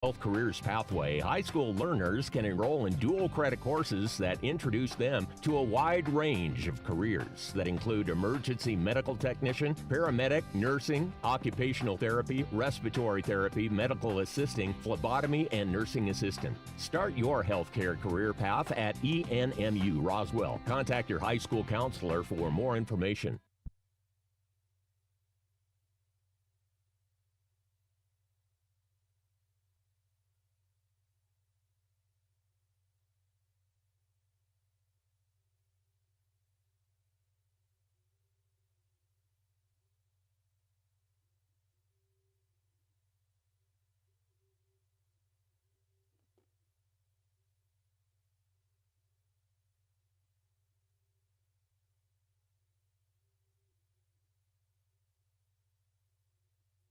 Health Careers Pathway, high school learners can enroll in dual credit courses that introduce them to a wide range of careers that include emergency medical technician, paramedic, nursing, occupational therapy, respiratory therapy, medical assisting, phlebotomy, and nursing assistant. Start your healthcare career path at ENMU Roswell. Contact your high school counselor for more information.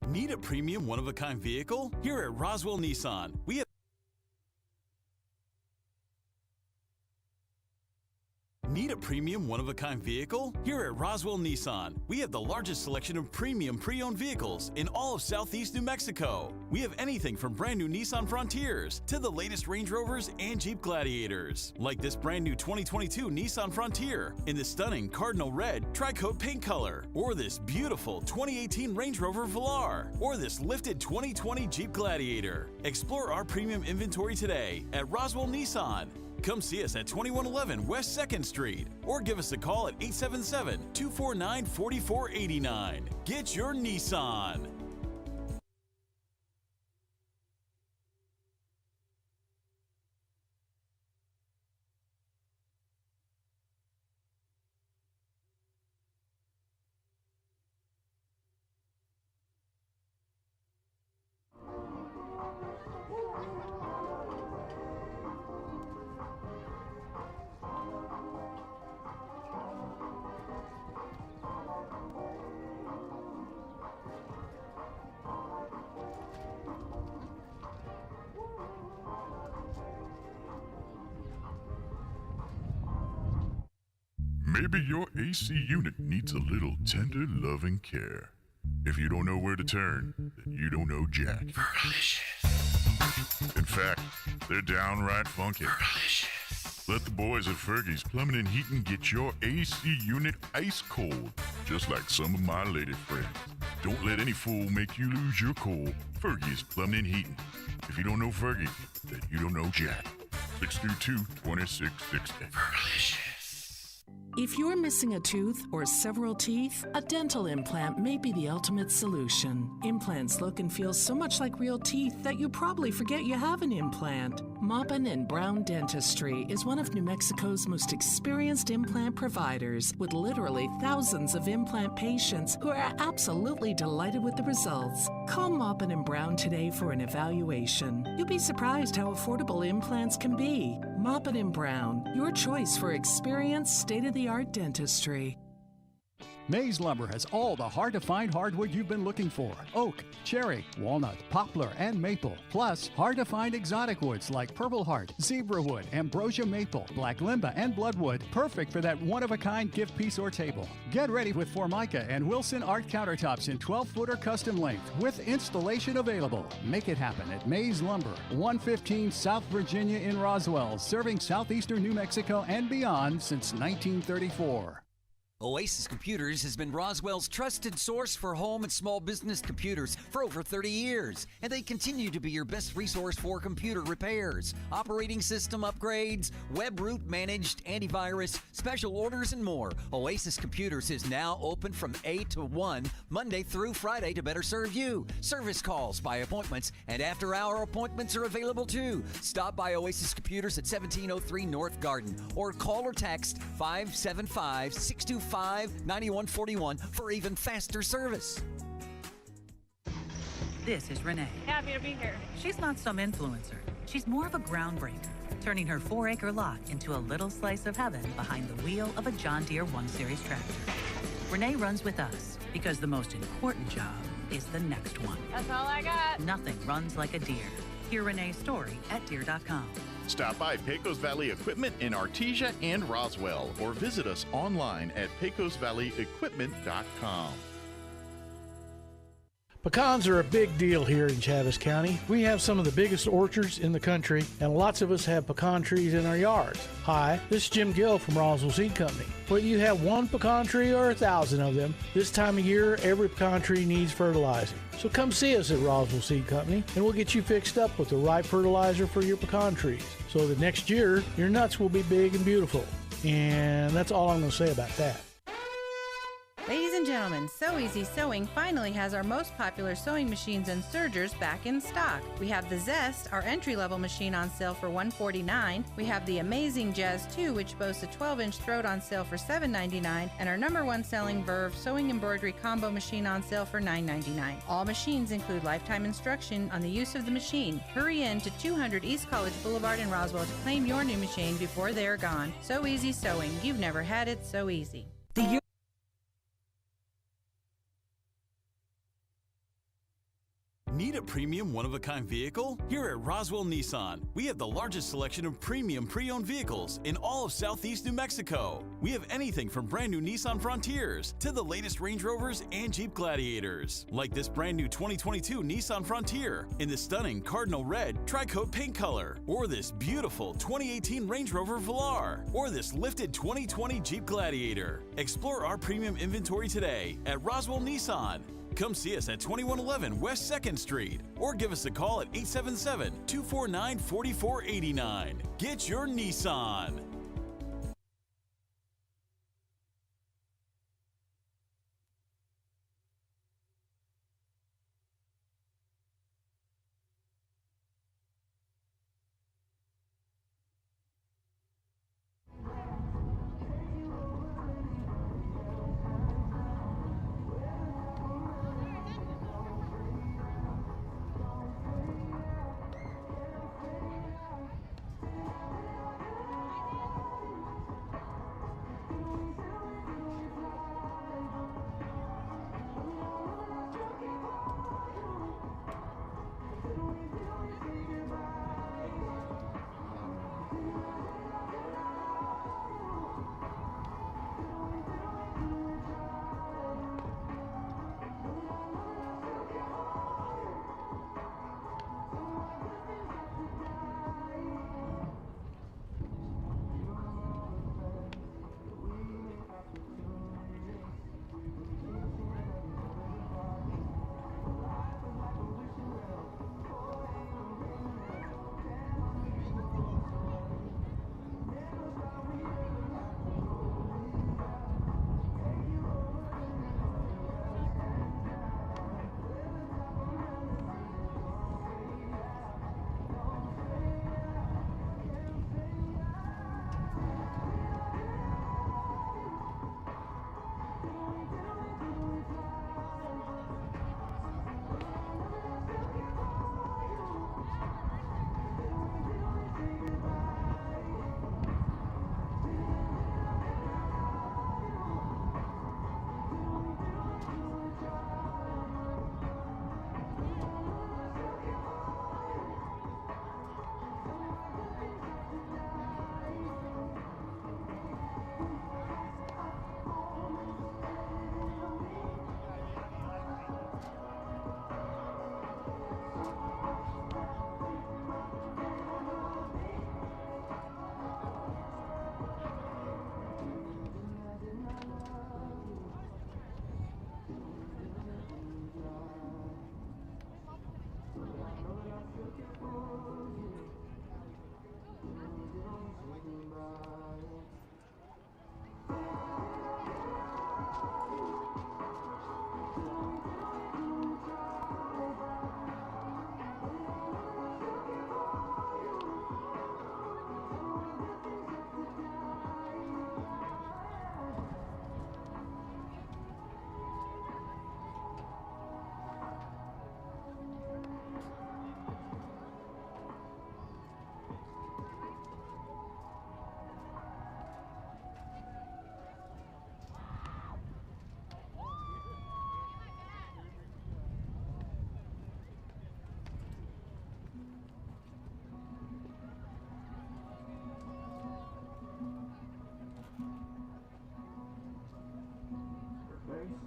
Need a premium one-of-a-kind vehicle? Here at Roswell Nissan, we have Need a premium one-of-a-kind vehicle? Here at Roswell Nissan, we have the largest selection of premium pre-owned vehicles in all of Southeast New Mexico. We have anything from brand new Nissan Frontiers to the latest Range Rovers and Jeep Gladiators. Like this brand new 2022 Nissan Frontier in the stunning Cardinal Red Tri-Coat paint color. Or this beautiful 2018 Range Rover Velar. Or this lifted 2020 Jeep Gladiator. Explore our premium inventory today at Roswell Nissan. Come see us at 2111 West 2nd Street or give us a call at 877-249-4489. Get your Nissan. Maybe your AC unit needs a little tender, loving care. If you don't know where to turn, then you don't know Jack. Fergalicious. In fact, they're downright funky. Fergalicious. Let the boys at Fergie's Plumbing and Heating get your AC unit ice cold, just like some of my lady friends. Don't let any fool make you lose your cool. Fergie's Plumbing and Heating. If you don't know Fergie, then you don't know Jack. 632-2660. Fergalicious. If you're missing a tooth or several teeth, a dental implant may be the ultimate solution. Implants look and feel so much like real teeth that you probably forget you have an implant. Maupin & Brown Dentistry is one of New Mexico's most experienced implant providers, with literally thousands of implant patients who are absolutely delighted with the results. Call Maupin & Brown today for an evaluation. You'll be surprised how affordable implants can be. Maupin & Brown, your choice for experienced, state-of-the-art dentistry. Mays Lumber has all the hard-to-find hardwood you've been looking for. Oak, cherry, walnut, poplar, and maple. Plus, hard-to-find exotic woods like purple heart, zebra wood, ambrosia maple, black limba, and bloodwood. Perfect for that one-of-a-kind gift piece or table. Get ready with Formica and Wilson Art countertops in 12-footer custom length with installation available. Make it happen at Mays Lumber, 115 South Virginia in Roswell, serving southeastern New Mexico and beyond since 1934. Oasis Computers has been Roswell's trusted source for home and small business computers for over 30 years, and they continue to be your best resource for computer repairs, operating system upgrades, web root managed, antivirus, special orders, and more. Oasis Computers is now open from 8 to 1, Monday through Friday to better serve you. Service calls by appointments and after-hour appointments are available too. Stop by Oasis Computers at 1703 North Garden or call or text 575-625-9141 for even faster service. This is Renee. Happy to be here. She's not some influencer. She's more of a groundbreaker, turning her 4-acre lot into a little slice of heaven behind the wheel of a John Deere 1 Series tractor. Renee runs with us because the most important job is the next one. That's all I got. Nothing runs like a Deere. Hear Renee's story at Deere.com. Stop by Pecos Valley Equipment in Artesia and Roswell, or visit us online at pecosvalleyequipment.com. Pecans are a big deal here in Chaves County. We have some of the biggest orchards in the country, and lots of us have pecan trees in our yards. Hi, this is Jim Gill from Roswell Seed Company. Whether you have one pecan tree or 1,000 of them, this time of year, every pecan tree needs fertilizing. So come see us at Roswell Seed Company, and we'll get you fixed up with the right fertilizer for your pecan trees, so that next year, your nuts will be big and beautiful. And that's all I'm going to say about that. Ladies and gentlemen, So Easy Sewing finally has our most popular sewing machines and sergers back in stock. We have the Zest, our entry-level machine, on sale for $149. We have the Amazing Jazz 2, which boasts a 12-inch throat, on sale for $7.99, and our #1 selling Verve sewing embroidery combo machine on sale for $9.99. All machines include lifetime instruction on the use of the machine. Hurry in to 200 East College Boulevard in Roswell to claim your new machine before they are gone. So Easy Sewing. You've never had it so easy. Need a premium one-of-a-kind vehicle? Here at Roswell Nissan, we have the largest selection of premium pre-owned vehicles in all of Southeast New Mexico. We have anything from brand new Nissan Frontiers to the latest Range Rovers and Jeep Gladiators. Like this brand new 2022 Nissan Frontier in the stunning Cardinal Red Tri-Coat paint color, or this beautiful 2018 Range Rover Velar, or this lifted 2020 Jeep Gladiator. Explore our premium inventory today at Roswell Nissan. Come see us at 2111 West 2nd Street or give us a call at 877-249-4489. Get your Nissan.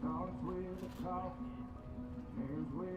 Starts with a coffee, ends with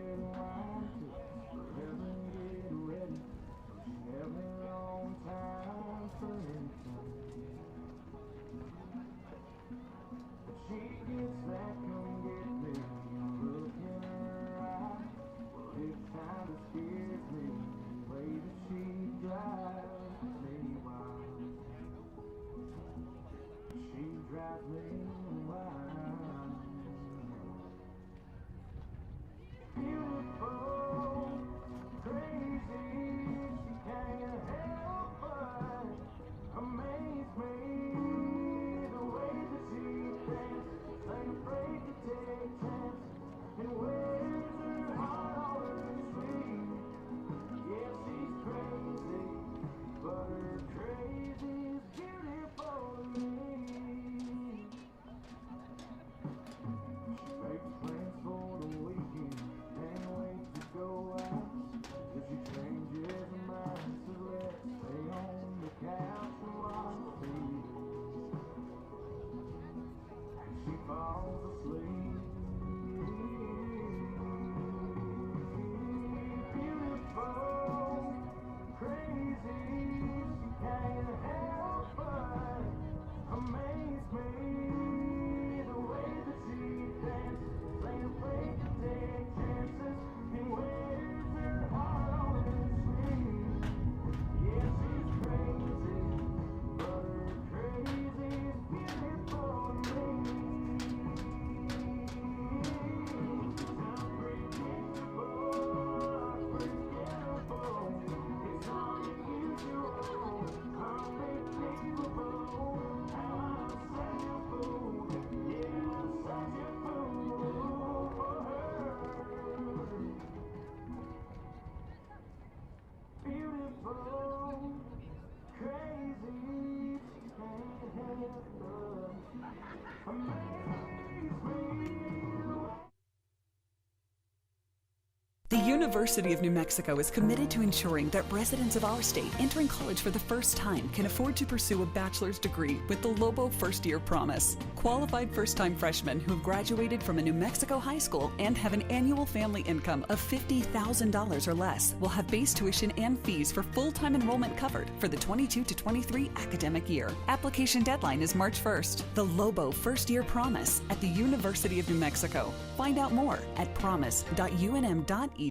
The University of New Mexico is committed to ensuring that residents of our state entering college for the first time can afford to pursue a bachelor's degree with the Lobo First Year Promise. Qualified first-time freshmen who have graduated from a New Mexico high school and have an annual family income of $50,000 or less will have base tuition and fees for full-time enrollment covered for the 22 to 23 academic year. Application deadline is March 1st. The Lobo First Year Promise at the University of New Mexico. Find out more at promise.unm.edu.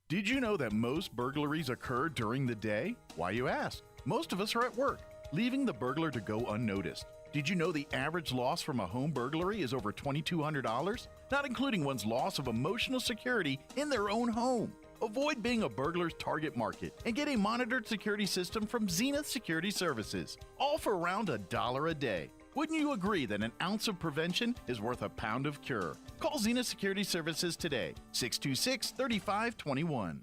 Did you know that most burglaries occur during the day? Why, you ask? Most of us are at work, leaving the burglar to go unnoticed. Did you know the average loss from a home burglary is over $2,200? Not including one's loss of emotional security in their own home. Avoid being a burglar's target market and get a monitored security system from Zenith Security Services, all for around $1 a day. Wouldn't you agree that an ounce of prevention is worth a pound of cure? Call Zenith Security Services today, 626-3521.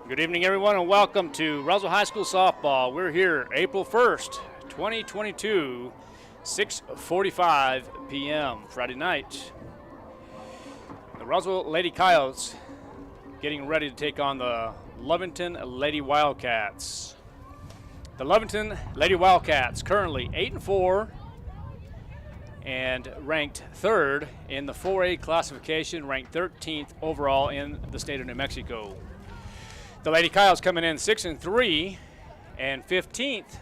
Good evening, everyone, and welcome to Roswell High School Softball. We're here April 1st, 2022, 6:45 p.m. Friday night. The Roswell Lady Coyotes getting ready to take on the Lovington Lady Wildcats. The Lovington Lady Wildcats currently 8-4 and ranked 3rd in the 4A classification, ranked 13th overall in the state of New Mexico. The Lady Coyotes coming in 6-3 and 15th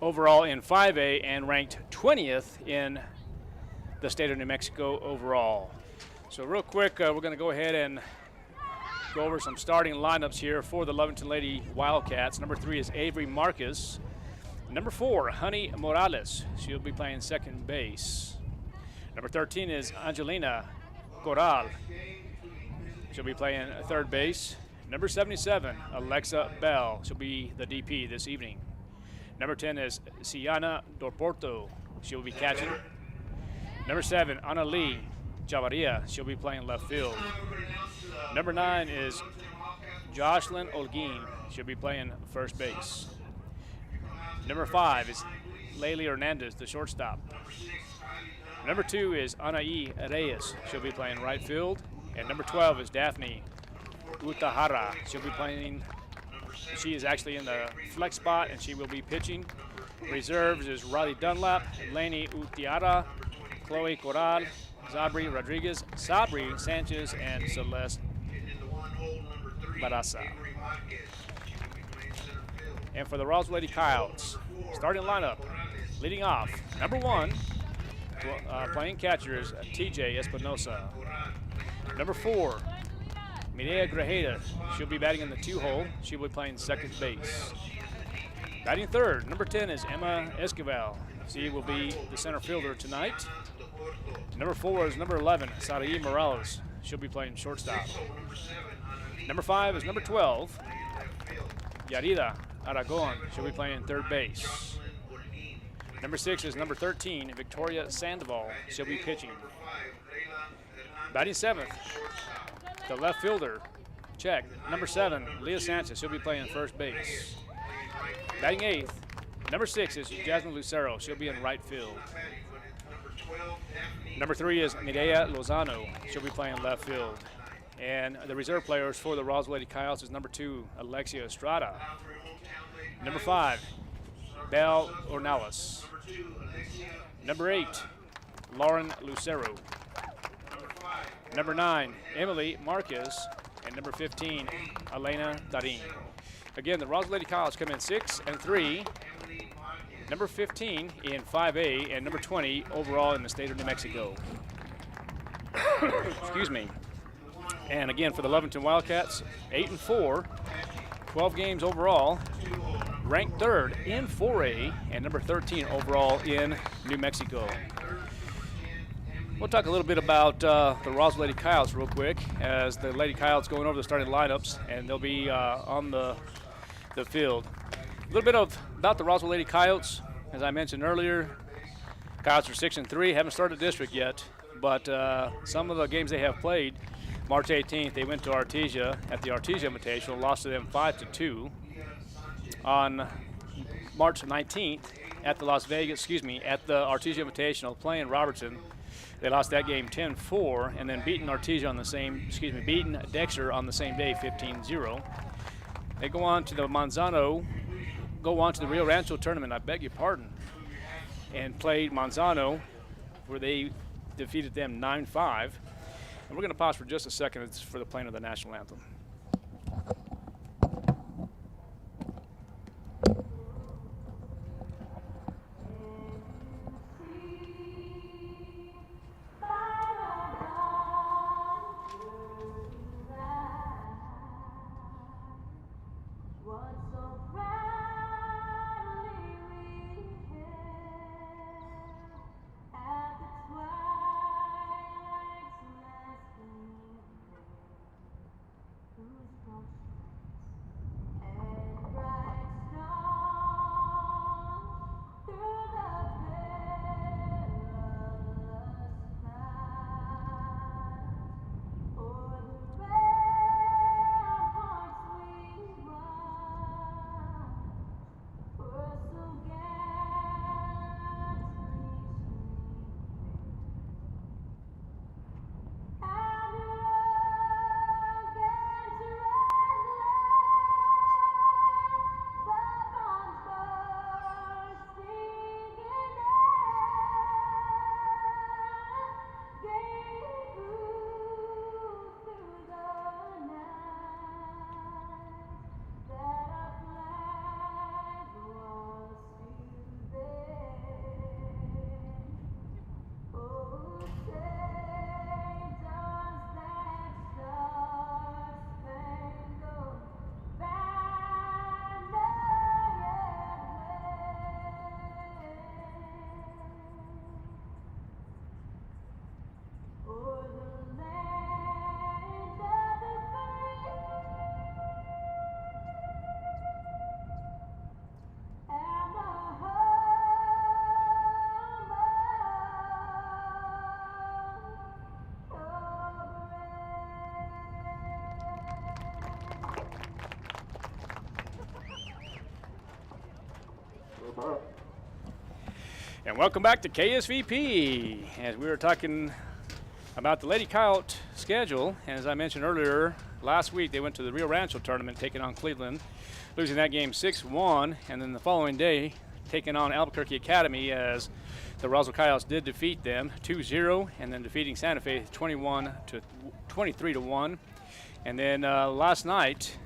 overall in 5A and ranked 20th in the state of New Mexico overall. So real quick, we're going to go ahead and go over some starting lineups here for the Lovington Lady Wildcats. Number 3 is Avery Marcus. Number 4, Honey Morales. She'll be playing second base. Number 13 is Angelina Corral. She'll be playing third base. Number 77, Alexa Bell. She'll be the DP this evening. Number 10 is Siana Dorporto. She'll be catching. Number 7, Ana Lee Javaria. She'll be playing left field. Number 9 is Jocelyn Olguin. She'll be playing first base. Number 5 is Laylee Hernandez, the shortstop. Number 2 is Anaí Reyes. She'll be playing right field. And number 12 is Daphne Utahara. She'll be playing, she is actually in the flex spot, and she will be pitching. Reserves is Riley Dunlap, Lainey Utiara, Chloe Corral, Zabri Rodriguez, Sabri Sanchez, and Celeste Barasa. And for the Roswell Lady Coyotes, starting lineup, leading off, number 1, playing catcher is TJ Espinosa. Number 4, Mireya Grajeda. She'll be batting in the 2-hole. She'll be playing second base. Batting third, number 10 is Emma Esquivel. She will be the center fielder tonight. Number 4 is number 11, Sarai Morales. She'll be playing shortstop. Number 5 is number 12, Yarida Aragon. She'll be playing third base. Number 6 is number 13, Victoria Sandoval. She'll be pitching. Batting 7th, the left fielder, check. Number 7, Leah Sanchez. She'll be playing first base. Batting 8th, number 6 is Jasmine Lucero. She'll be in right field. Number 3 is Mireya Lozano. She'll be playing left field. And the reserve players for the Roswell Lady Coyotes is number 2, Alexia Estrada. Number 5, Belle Ornelas. Number 8, Lauren Lucero. Number 9, Emily Marquez. And number 15, Elena Darin. Again, the Roswell Lady Coyotes come in 6-3. Number 15 in 5A and number 20 overall in the state of New Mexico. Excuse me. And again, for the Lovington Wildcats, 8-4, 12 games overall, ranked 3rd in 4A and number 13 overall in New Mexico. We'll talk a little bit about the Roswell Lady Coyotes real quick as the Lady Coyotes going over the starting lineups, and they'll be on the field. A little bit about the Roswell Lady Coyotes. As I mentioned earlier, Coyotes are 6-3, haven't started district yet, but some of the games they have played, March 18th, they went to Artesia at the Artesia Invitational, lost to them 5-2. On March 19th, at the Artesia Invitational, playing Robertson, they lost that game 10-4, and then beaten beaten Dexter on the same day, 15-0. They go on to the Rio Rancho tournament, I beg your pardon, and played Manzano, where they defeated them 9-5. And we're going to pause for just a second for the playing of the national anthem. What's so brightly we And welcome back to KSVP. As we were talking about the Lady Coyote schedule, and as I mentioned earlier, last week they went to the Rio Rancho tournament taking on Cleveland, losing that game 6-1, and then the following day taking on Albuquerque Academy as the Roswell Coyotes did defeat them 2-0, and then defeating Santa Fe 23-1. And then last night,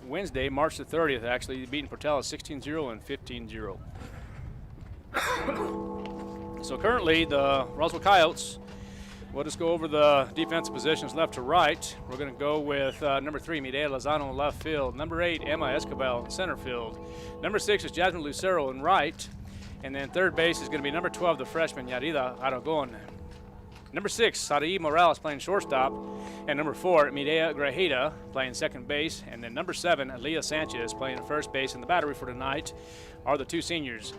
Wednesday, March the 30th, actually beating Portales 16-0 and 15-0. So currently the Roswell Coyotes, we'll just go over the defensive positions left to right. We're going to go with number 3, Mireya Lozano in left field. Number 8, Emma Escobar in center field. Number 6 is Jasmine Lucero in right. And then third base is going to be number 12, the freshman Yarida Aragon. Number 6, Saraí Morales playing shortstop. And number 4, Mireya Grajeda playing second base. And then number 7, Leah Sanchez playing first base. And the battery for tonight are the 2 seniors.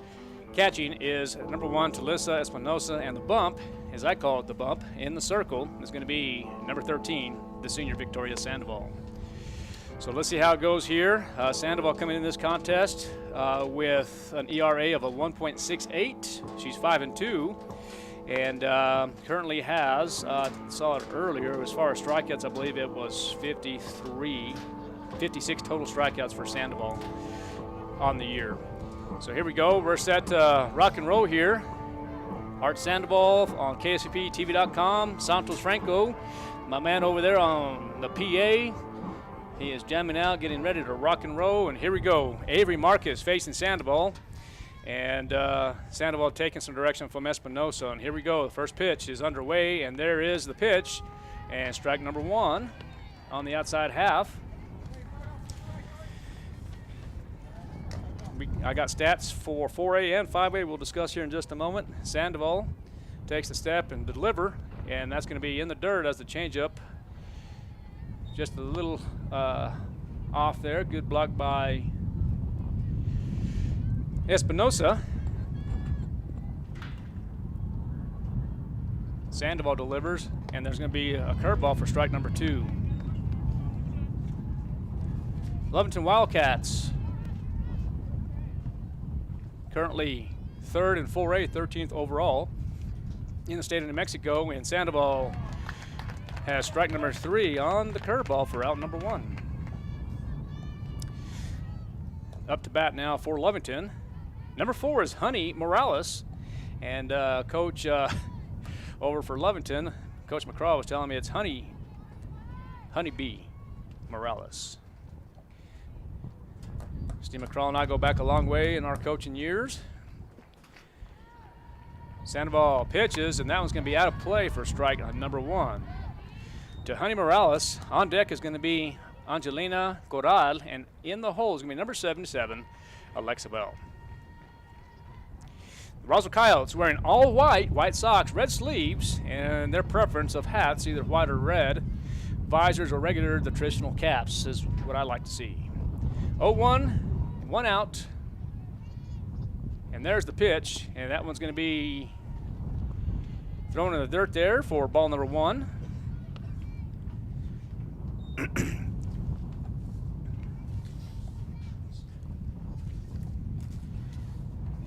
Catching is number 1, Talisa Espinosa, and the bump, as I call it the bump, in the circle is going to be number 13, the senior Victoria Sandoval. So let's see how it goes here. Sandoval coming in this contest with an ERA of a 1.68. She's 5-2, and currently has, saw it earlier, as far as strikeouts, I believe it was 56 total strikeouts for Sandoval on the year. So here we go. We're set to rock and roll here. Art Sandoval on KSVPTV.com. Santos Franco, my man over there on the PA. He is jamming out, getting ready to rock and roll. And here we go. Avery Marcus facing Sandoval. And Sandoval taking some direction from Espinosa. And here we go. The first pitch is underway. And there is the pitch. And strike number 1 on the outside half. I got stats for 4A and 5A we'll discuss here in just a moment. Sandoval takes the step and deliver, and that's going to be in the dirt as the changeup. Just a little off there. Good block by Espinosa. Sandoval delivers, and there's going to be a curveball for strike number 2. Lovington Wildcats currently 3rd in 4A, 13th overall in the state of New Mexico, and Sandoval has strike number 3 on the curveball for out number 1. Up to bat now for Lovington. Number 4 is Honey Morales, and coach over for Lovington, Coach McCraw was telling me it's Honey Bee Morales. Steve McCraw and I go back a long way in our coaching years. Sandoval pitches, and that one's going to be out of play for strike number 1. To Honey Morales, on deck is going to be Angelina Corral, and in the hole is going to be number 77, Alexa Bell. The Roswell Coyotes wearing all white socks, red sleeves, and their preference of hats, either white or red. Visors or regular, the traditional caps is what I like to see. 0-1. 1 out, and there's the pitch, and that one's going to be thrown in the dirt there for ball number 1.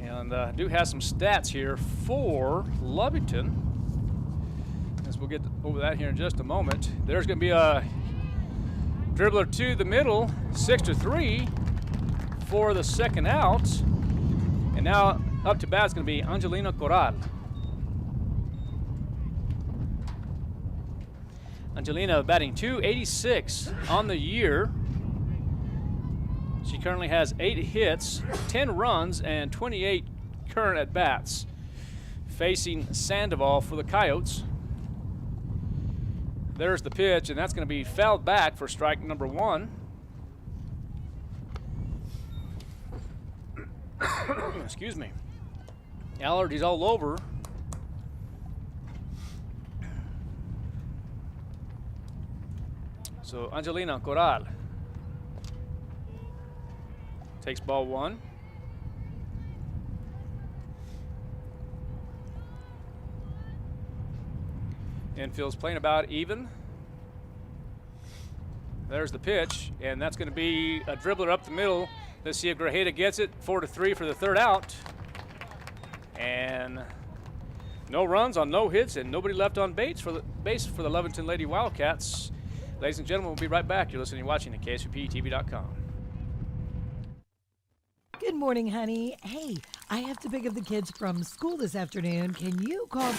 And I do have some stats here for Lovington, as we'll get over that here in just a moment. There's going to be a dribbler to the middle, 6-3. For the second out, and now up to bat is going to be Angelina Corral. Angelina batting .286 on the year. She currently has 8 hits, 10 runs, and 28 current at-bats. Facing Sandoval for the Coyotes. There's the pitch, and that's going to be fouled back for strike number 1. Excuse me. Allergies all over. So Angelina Corral takes ball 1. Infield's playing about even. There's the pitch, and that's going to be a dribbler up the middle. Let's see if Grajeda gets it. 4-3 for the third out. And no runs on no hits and nobody left on base for the Lovington Lady Wildcats. Ladies and gentlemen, we'll be right back. You're listening and watching at KSVPTV.com. Good morning, honey. Hey, I have to pick up the kids from school this afternoon. Can you call?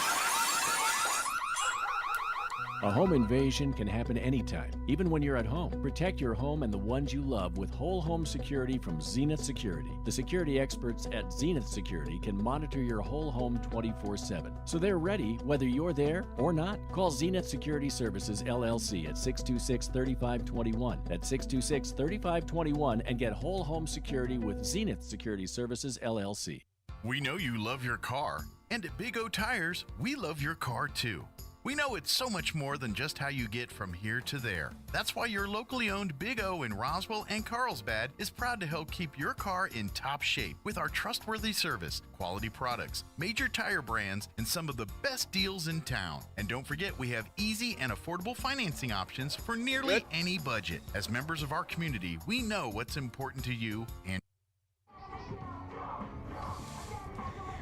A home invasion can happen anytime, even when you're at home. Protect your home and the ones you love with whole home security from Zenith Security. The security experts at Zenith Security can monitor your whole home 24/7. So they're ready whether you're there or not. Call Zenith Security Services LLC at 626-3521. That's 626-3521 and get whole home security with Zenith Security Services LLC. We know you love your car, and at Big O Tires, we love your car too. We know it's so much more than just how you get from here to there. That's why your locally owned Big O in Roswell and Carlsbad is proud to help keep your car in top shape with our trustworthy service, quality products, major tire brands, and some of the best deals in town. And don't forget, we have easy and affordable financing options for nearly any budget. As members of our community, we know what's important to you and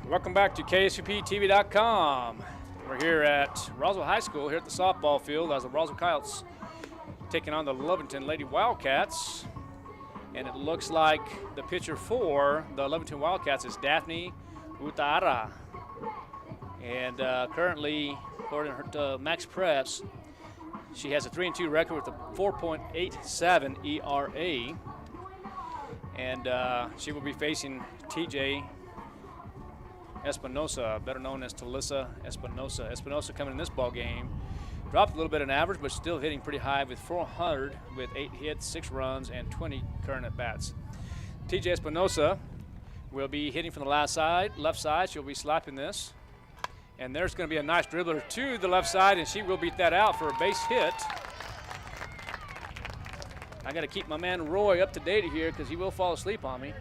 Welcome back to KSVPTV.com. We're here at Roswell High School, here at the softball field, as the Roswell Coyotes taking on the Lovington Lady Wildcats. And it looks like the pitcher for the Lovington Wildcats is Daphne Utara. And currently, according to Max Preps, she has a 3-2 record with a 4.87 ERA. And she will be facing TJ Espinosa, better known as Talissa Espinosa. Espinosa coming in this ball game dropped a little bit in average, but still hitting pretty high with 400 with 8 hits, 6 runs, and 20 current at bats. TJ Espinosa will be hitting from the left side. She'll be slapping this, and there's going to be a nice dribbler to the left side, and she will beat that out for a base hit. I got to keep my man Roy up to date here because he will fall asleep on me.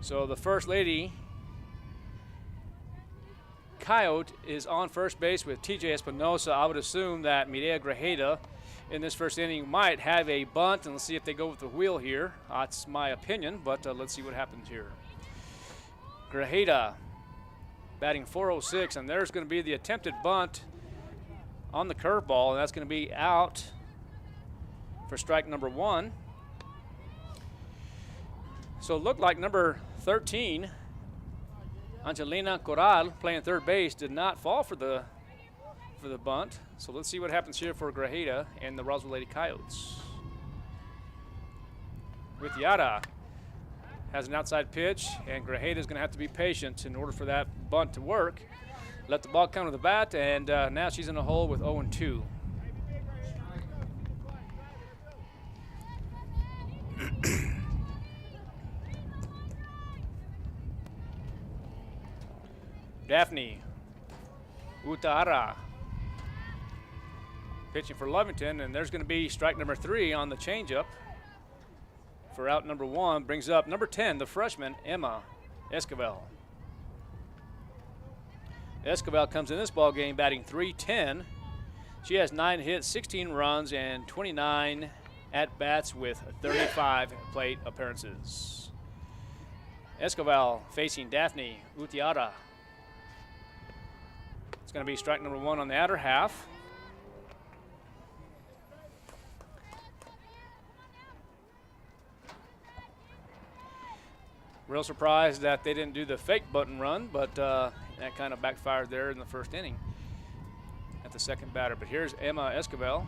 So the First Lady Coyote is on first base with TJ Espinosa. I would assume that Mireya Grajeda in this first inning might have a bunt, and let's see if they go with the wheel here. That's my opinion, but let's see what happens here. Grajeda batting .406, and there's going to be the attempted bunt on the curveball, and that's going to be out for strike number 1. So it looked like number 13, Angelina Corral, playing third base, did not fall for the bunt. So let's see what happens here for Grajeda and the Roswell Lady Coyotes. Withiata has an outside pitch, and Grajeda is going to have to be patient in order for that bunt to work. Let the ball come to the bat, and now she's in a hole with 0-2. Daphne Utahara pitching for Lovington, and there's going to be strike number 3 on the changeup for out number 1. Brings up number 10, the freshman, Emma Esquivel. Esquivel comes in this ball game batting .310. She has 9 hits, 16 runs, and 29 at-bats with 35 plate appearances. Esquivel facing Daphne Utiara. It's going to be strike number 1 on the outer half. Real surprised that they didn't do the fake button run, but that kind of backfired there in the first inning at the second batter. But here's Emma Esquivel.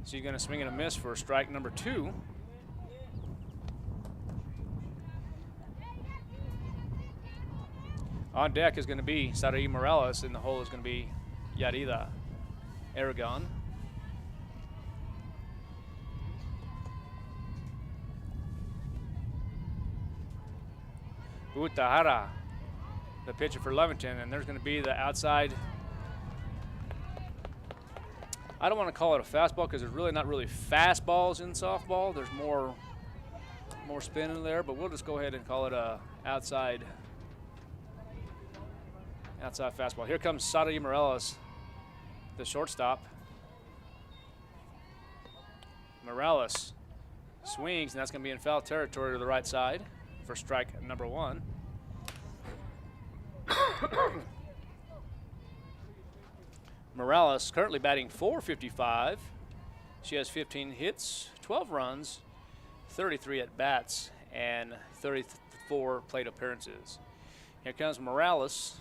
She's going to swing and a miss for strike number 2. On deck is going to be Sarai Morales, and the hole is going to be Yarida Aragon. Utahara, the pitcher for Lovington, and there's going to be the outside. I don't want to call it a fastball because there's really not really fastballs in softball. There's more spin in there, but we'll just go ahead and call it a outside fastball. Here comes Sarai Morales, the shortstop. Morales Swings, and that's going to be in foul territory to the right side for strike number 1. Morales currently batting .455. She has 15 hits, 12 runs, 33 at bats, and 34 plate appearances. Here comes Morales.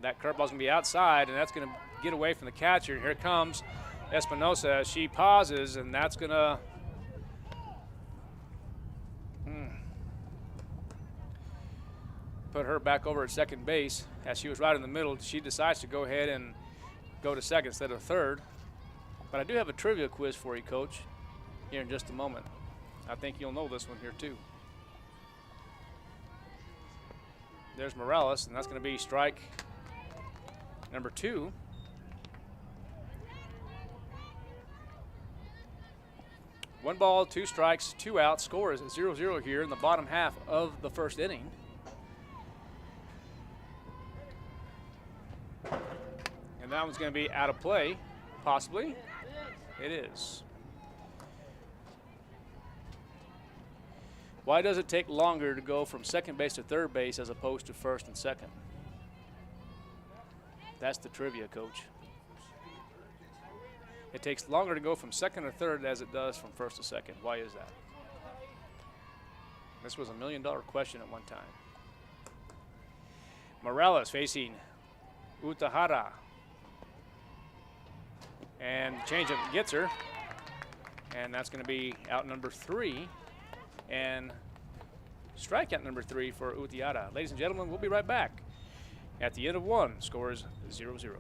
That curveball's going to be outside, and that's going to get away from the catcher. Here comes Espinosa. She pauses, and that's going to put her back over at second base. As she was right in the middle, she decides to go ahead and go to second instead of third. But I do have a trivia quiz for you, Coach, here in just a moment. I think you'll know this one here too. There's Morales, and that's going to be strike number 2. One ball, 2 strikes, 2 outs. Score is 0-0 here in the bottom half of the first inning. And that one's going to be out of play, possibly. It is. Why does it take longer to go from second base to third base as opposed to first and second? That's the trivia, Coach. It takes longer to go from second to third as it does from first to second. Why is that? This was $1 million question at one time. Morales facing Utahara. And changeup gets her. And that's going to be out number 3. And strikeout number 3 for Utiara. Ladies and gentlemen, we'll be right back. At the end of 1, score is 0-0.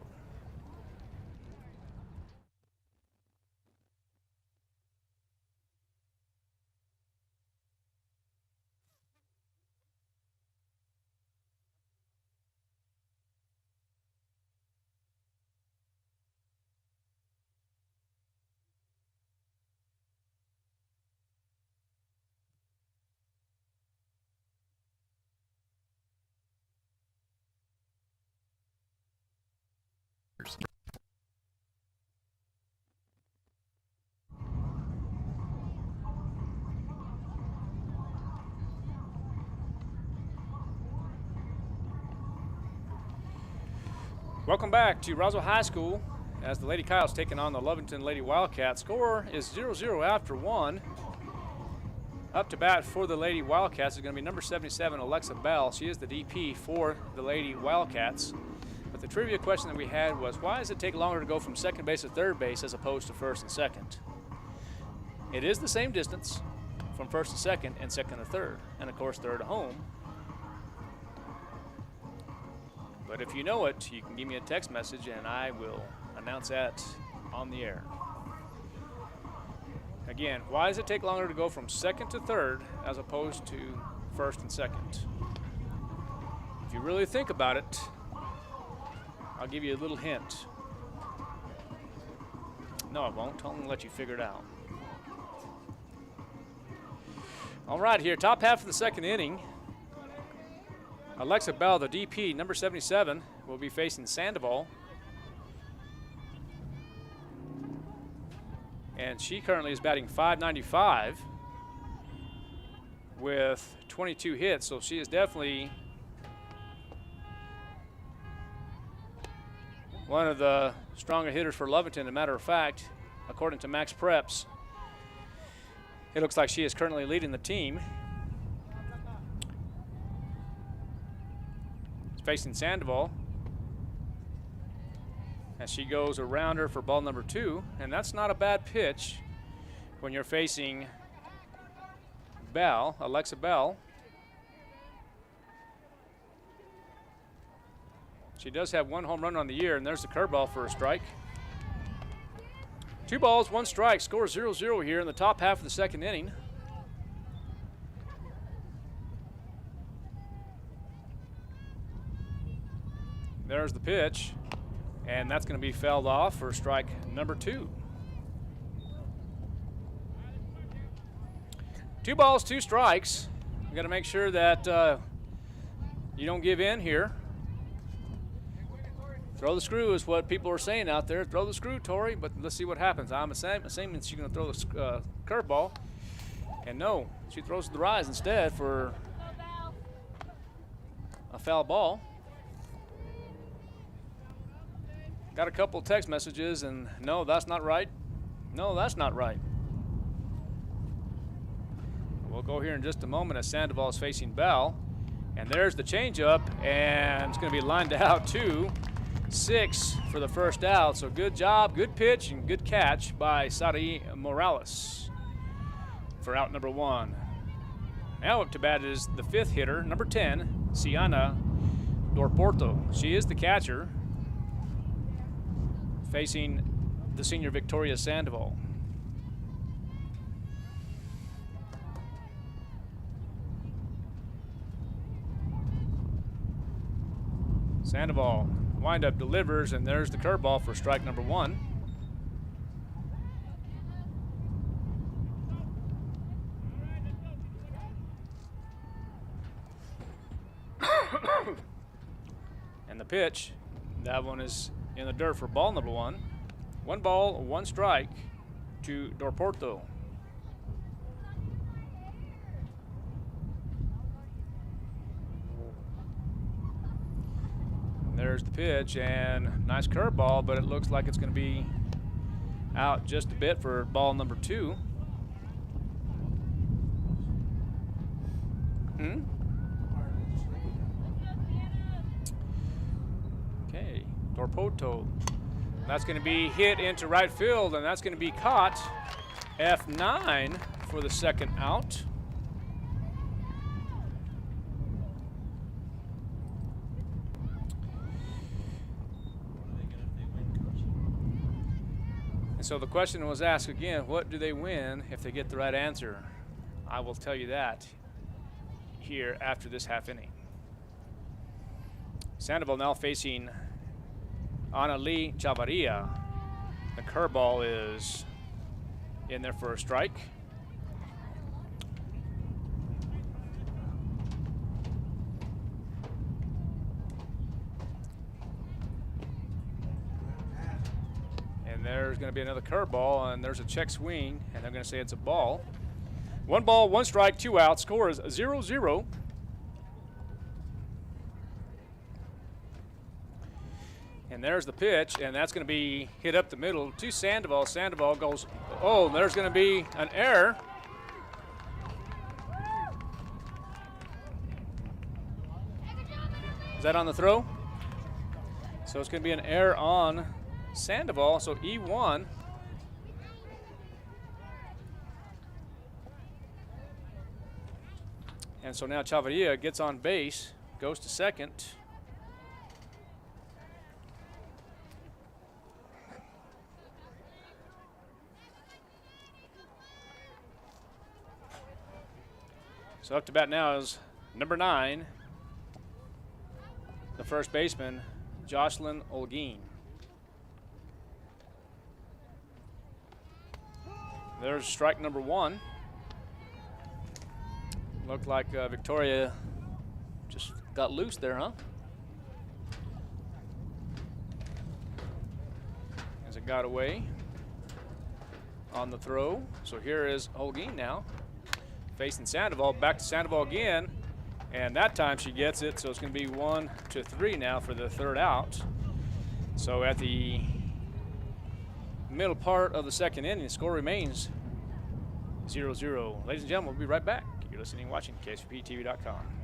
Welcome back to Roswell High School as the Lady Coyotes taking on the Lovington Lady Wildcats. Score is 0-0 after 1. Up to bat for the Lady Wildcats is going to be number 77, Alexa Bell. She is the DP for the Lady Wildcats. But the trivia question that we had was, why does it take longer to go from second base to third base as opposed to first and second? It is the same distance from first to second and second to third, and of course third to home. But if you know it, you can give me a text message and I will announce that on the air. Again, why does it take longer to go from second to third as opposed to first and second? If you really think about it, I'll give you a little hint. No, I won't. I'm going to let you figure it out. All right, here, top half of the second inning. Alexa Bell, the DP, number 77, will be facing Sandoval. And she currently is batting .595 with 22 hits, so she is definitely one of the stronger hitters for Lovington. As a matter of fact, according to Max Preps, it looks like she is currently leading the team. Facing Sandoval as she goes around her for ball number 2, and that's not a bad pitch when you're facing Bell, Alexa Bell. She does have 1 home run on the year, and there's the curveball for a strike. 2 balls, 1 strike, score 0-0 here in the top half of the second inning. There's the pitch, and that's going to be fouled off for strike number 2. 2 balls, 2 strikes. We've got to make sure that you don't give in here. Throw the screw is what people are saying out there. Throw the screw, Tori, but let's see what happens. I'm assuming she's going to throw the curveball. And no, she throws the rise instead for a foul ball. Got a couple text messages, and no, that's not right. No, that's not right. We'll go here in just a moment as Sandoval is facing Bell. And there's the changeup, and it's going to be lined out 2-6 for the first out. So good job, good pitch, and good catch by Sari Morales for out number 1. Now up to bat is the 5th hitter, number 10, Siana Dorporto. She is the catcher, facing the senior Victoria Sandoval. Sandoval windup delivers, and there's the curveball for strike number 1. And the pitch, that one is in the dirt for ball number 1. 1 ball, 1 strike to Dorporto. There's the pitch, and nice curveball, but it looks like it's going to be out just a bit for ball number 2. Okay, Dorporto. That's going to be hit into right field, and that's going to be caught. F9 for the second out. And so the question was asked again, what do they win if they get the right answer? I will tell you that here after this half inning. Sandoval now facing Annalie Chavarria. The curveball is in there for a strike. And there's going to be another curveball, and there's a check swing, and they're going to say it's a ball. 1 ball, 1 strike, 2 out. Score is 0-0. And there's the pitch, and that's going to be hit up the middle to Sandoval. Sandoval goes, oh, there's going to be an error. Is that on the throw? So it's going to be an error on Sandoval, so E1. And so now Chavarria gets on base, goes to second. So up to bat now is number 9, the first baseman, Jocelyn Olguin. There's strike number 1. Looked like Victoria just got loose there, huh? As it got away on the throw. So here is Olguin now, facing Sandoval. Back to Sandoval again, and that time she gets it. So it's going to be 1-3 now for the third out. So at the middle part of the second inning, the score remains 0-0. Ladies and gentlemen, we'll be right back. You're listening and watching KSVPTV.com.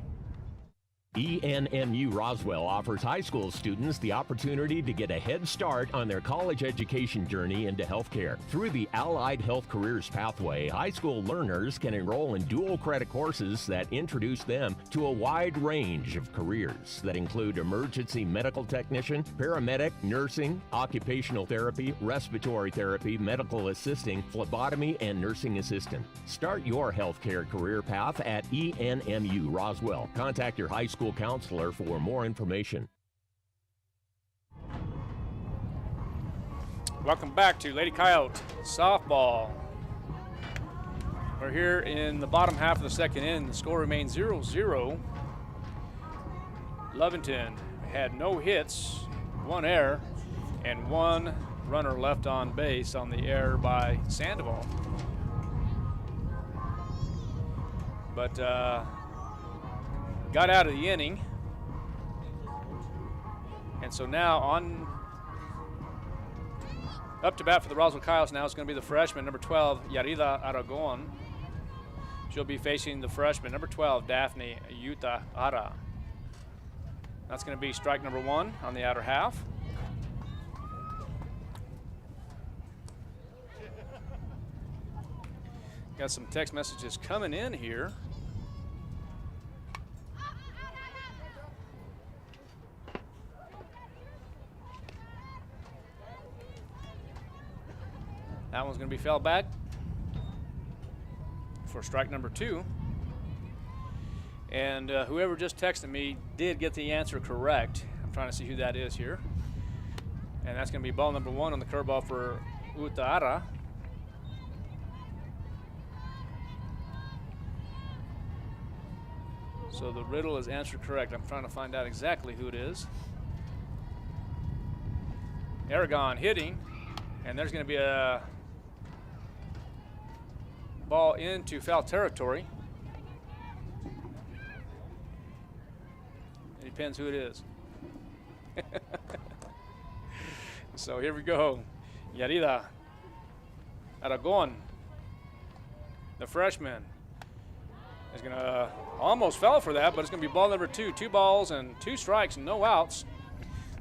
ENMU Roswell offers high school students the opportunity to get a head start on their college education journey into healthcare. Through the Allied Health Careers Pathway, high school learners can enroll in dual credit courses that introduce them to a wide range of careers that include emergency medical technician, paramedic, nursing, occupational therapy, respiratory therapy, medical assisting, phlebotomy, and nursing assistant. Start your healthcare career path at ENMU Roswell. Contact your high school counselor for more information. Welcome back to Lady Coyote softball. We're here in the bottom half of the second inning. The score remains 0-0. Lovington had no hits one error and one runner left on base on the error by Sandoval. But got out of the inning. And so now up to bat for the Roswell Coyotes now is going to be the freshman, number 12, Yarida Aragon. She'll be facing the freshman, number 12, Daphne Yuta Ara. That's going to be strike number 1 on the outer half. Got some text messages coming in here. That one's going to be fouled back for strike number 2. And whoever just texted me did get the answer correct. I'm trying to see who that is here. And that's going to be ball number 1 on the curveball for Utara. So the riddle is answered correct. I'm trying to find out exactly who it is. Aragon hitting, and there's going to be a ball into foul territory. It depends who it is. So here we go. Yarida Aragon, the freshman, is going to almost fell for that, but it's going to be ball number 2. 2 balls and 2 strikes and no outs.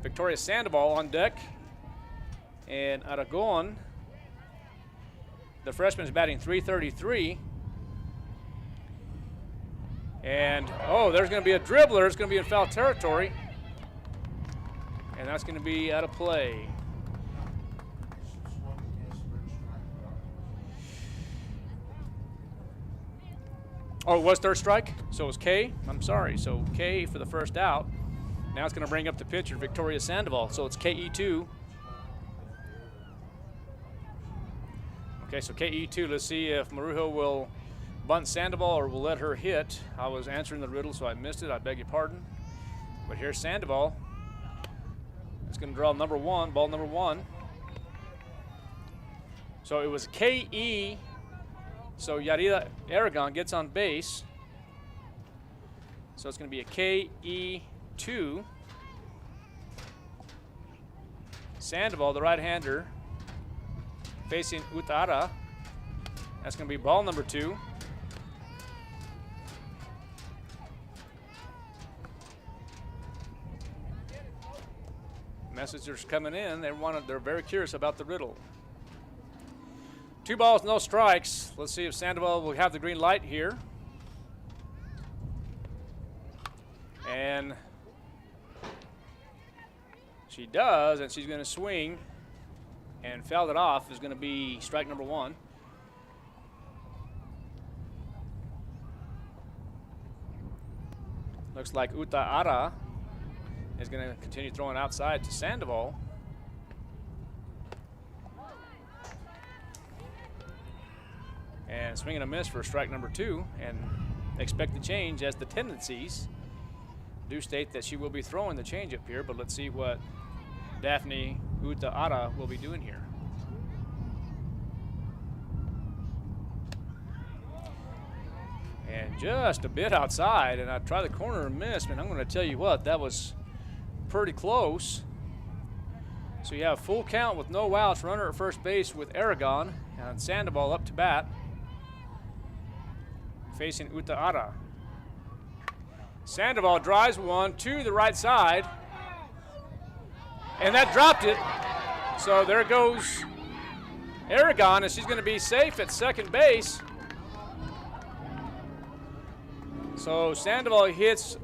Victoria Sandoval on deck. And Aragon, the freshman, is batting .333. And, oh, there's going to be a dribbler. It's going to be in foul territory. And that's going to be out of play. Oh, it was third strike? So it was K? I'm sorry. So K for the first out. Now it's going to bring up the pitcher, Victoria Sandoval. So it's KE2. Okay, so KE2. Let's see if Marujo will bunt Sandoval or will let her hit. I was answering the riddle, so I missed it. I beg your pardon. But here's Sandoval. It's going to draw number 1, ball number 1. So it was KE. So Yarida Aragon gets on base. So it's going to be a KE2. Sandoval, the right-hander, facing Utara. That's going to be ball number 2. Messengers coming in. They're very curious about the riddle. 2 balls, no strikes. Let's see if Sandoval will have the green light here. And she does, and she's going to swing and foul it off. Is going to be strike number 1. Looks like Utara is going to continue throwing outside to Sandoval. And swing and a miss for strike number 2, and expect the change as the tendencies do state that she will be throwing the changeup here, but let's see what Daphne Utara will be doing here. And just a bit outside, and I tried the corner and missed, and I'm going to tell you what, that was pretty close. So you have full count with no outs, runner at first base with Aragon, and Sandoval up to bat, facing Utara. Sandoval drives one to the right side, and that dropped it. So there goes Aragon, and she's going to be safe at second base. So Sandoval hits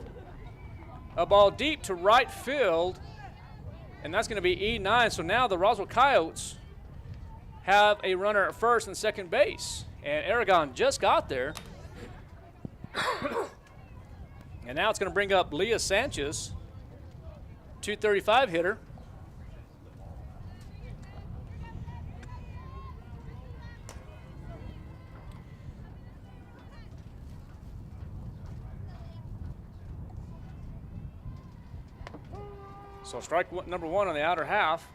a ball deep to right field, and that's going to be E9. So now the Roswell Coyotes have a runner at first and second base, and Aragon just got there. And now it's going to bring up Leah Sanchez, 235 hitter. So strike number one on the outer half.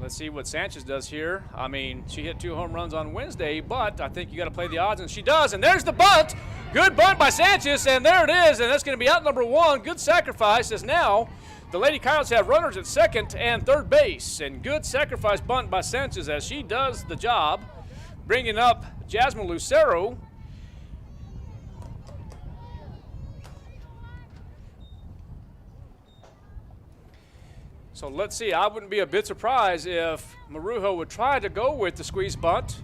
Let's see what Sanchez does here. I mean, she hit 2 home runs on Wednesday, but I think you got to play the odds, and she does. And there's the bunt. Good bunt by Sanchez, and there it is. And that's going to be out number one. Good sacrifice, as now the Lady Coyotes have runners at second and third base. And good sacrifice bunt by Sanchez as she does the job, bringing up Jasmine Lucero. So let's see, I wouldn't be a bit surprised if Marujo would try to go with the squeeze bunt.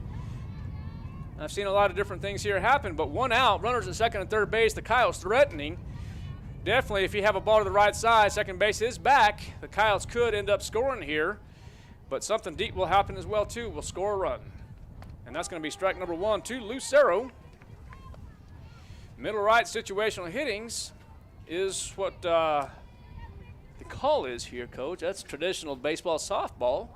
I've seen a lot of different things here happen, but 1 out, runners at second and third base, the Coyotes threatening. Definitely, if you have a ball to the right side, second base is back, the Coyotes could end up scoring here, but something deep will happen as well, too. We'll score a run. And that's going to be strike number one to Lucero. Middle right situational hittings is what the call is here, Coach. That's traditional baseball softball.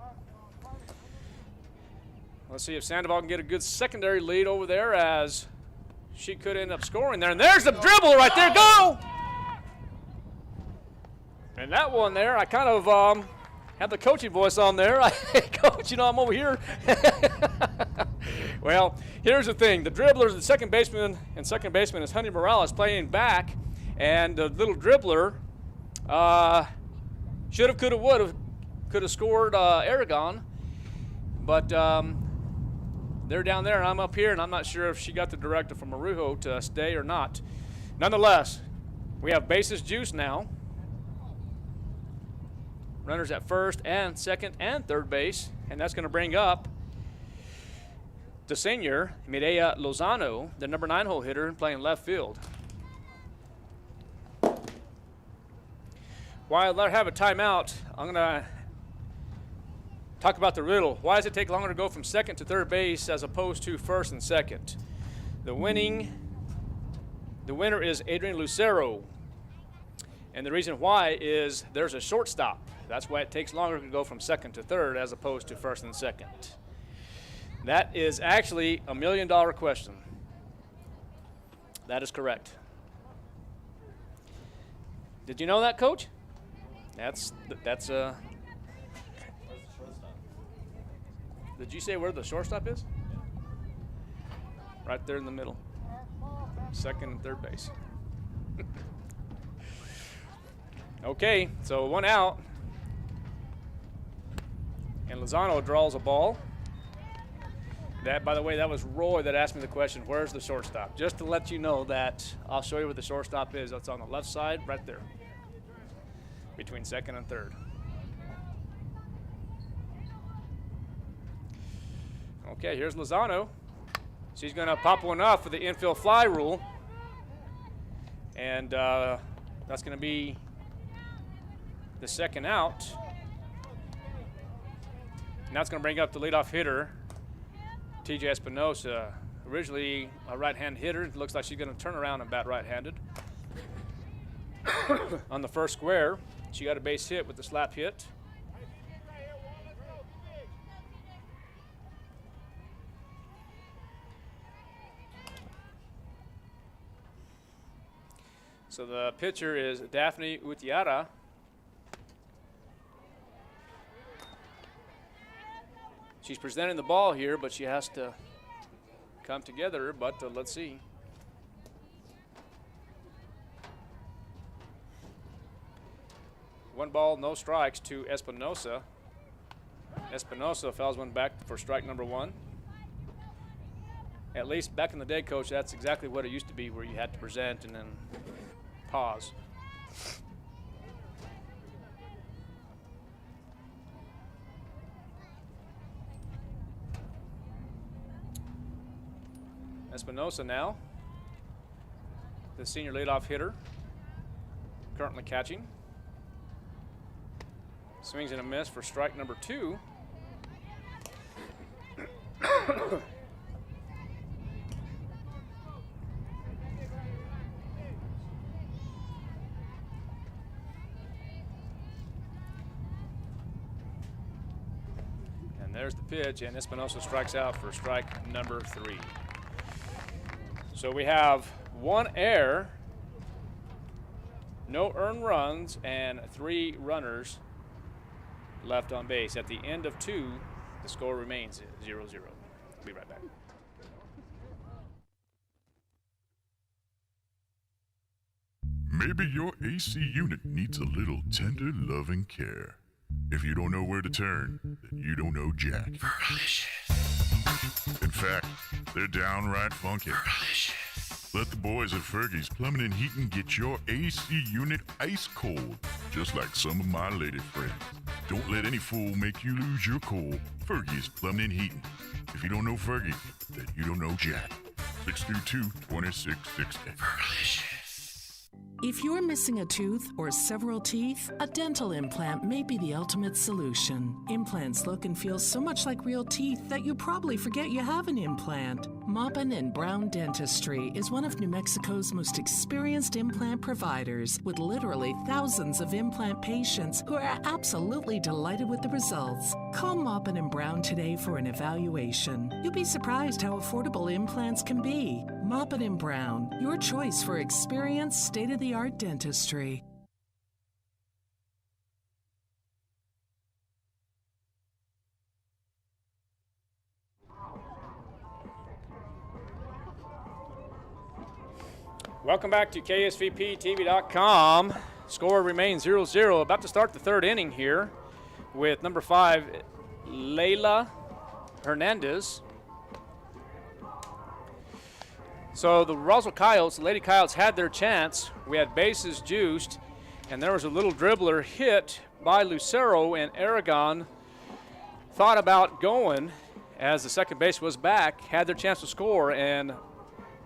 Let's see if Sandoval can get a good secondary lead over there, as she could end up scoring there. And there's the dribble right there. Go! And that one there, I kind of had the coaching voice on there. Coach, you know, I'm over here. Well, here's the thing. The dribbler, the second baseman, is Honey Morales playing back. And the little dribbler should have, could have scored Aragon. But they're down there, and I'm up here, and I'm not sure if she got the directive from Marujo to stay or not. Nonetheless, we have bases juiced now. Runners at first and second and third base, and that's going to bring up the senior, Mireya Lozano, the number 9 hole hitter, playing left field. While I let her have a timeout, I'm going to talk about the riddle. Why does it take longer to go from second to third base as opposed to first and second? The winner is Adrian Lucero. And the reason why is there's a shortstop. That's why it takes longer to go from second to third as opposed to first and second. That is actually a $1 million question. That is correct. Did you know that, Coach? That's Did you say where the shortstop is? Right there in the middle. Second and third base. Okay, so 1 out. And Lozano draws a ball. That, by the way, that was Roy that asked me the question, where's the shortstop? Just to let you know that I'll show you where the shortstop is. That's on the left side, right there, between second and third. Okay, here's Lozano. She's going to pop one up for the infield fly rule. And that's going to be the second out. And that's going to bring up the leadoff hitter, TJ Espinosa. Originally a right-hand hitter. It looks like she's going to turn around and bat right-handed. On the first square, she got a base hit with the slap hit. So the pitcher is Daphne Utiara. She's presenting the ball here, but she has to come together, but let's see. One ball, no strikes to Espinosa. Espinosa fouls one back for strike number one. At least back in the day, Coach, that's exactly what it used to be, where you had to present and then pause. Espinosa now, the senior leadoff hitter, currently catching. Swings and a miss for strike number two. And there's the pitch, and Espinosa strikes out for strike number three. So we have 1 error, no earned runs, and 3 runners left on base. At the end of 2, the score remains 0-0. We'll be right back. Maybe your AC unit needs a little tender, loving care. If you don't know where to turn, then you don't know Jack. In fact, they're downright funky. Let the boys at Fergie's Plumbing and Heating get your AC unit ice cold, just like some of my lady friends. Don't let any fool make you lose your cool. Fergie's Plumbing and Heating. If you don't know Fergie, then you don't know Jack. 632-2660. If you're missing a tooth or several teeth, a dental implant may be the ultimate solution. Implants look and feel so much like real teeth that you probably forget you have an implant. Maupin and Brown Dentistry is one of New Mexico's most experienced implant providers, with literally thousands of implant patients who are absolutely delighted with the results. Call Maupin and Brown today for an evaluation. You'll be surprised how affordable implants can be. Maupin and Brown, your choice for experienced, state-of-the-art dentistry. Welcome back to KSVPTV.com. Score remains 0-0. About to start the 3rd inning here with number 5, Layla Hernandez. So the Roswell Coyotes, the Lady Coyotes, had their chance. We had bases juiced, and there was a little dribbler hit by Lucero, and Aragon thought about going as the second base was back, had their chance to score, and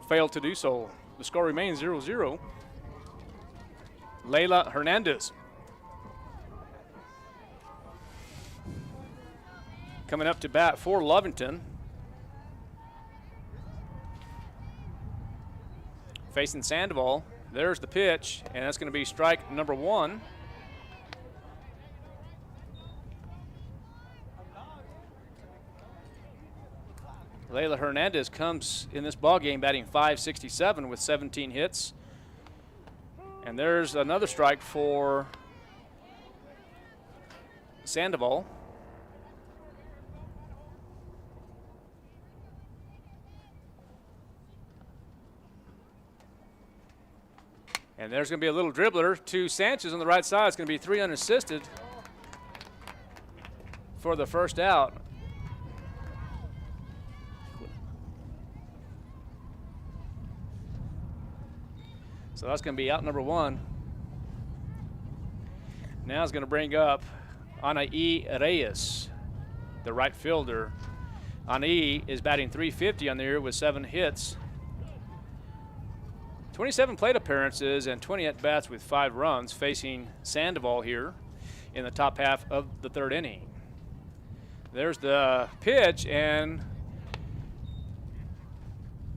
failed to do so. The score remains 0-0. Layla Hernandez. Coming up to bat for Lovington. Facing Sandoval. There's the pitch, and that's going to be strike number 1. Layla Hernandez comes in this ballgame batting .567 with 17 hits. And there's another strike for Sandoval. And there's going to be a little dribbler to Sanchez on the right side. It's going to be 3 unassisted for the first out. So that's going to be out number 1. Now it's going to bring up Anaí Reyes, the right fielder. Anaí is batting .350 on the year with 7 hits. 27 plate appearances and 20 at-bats with 5 runs, facing Sandoval here in the top half of the 3rd inning. There's the pitch, and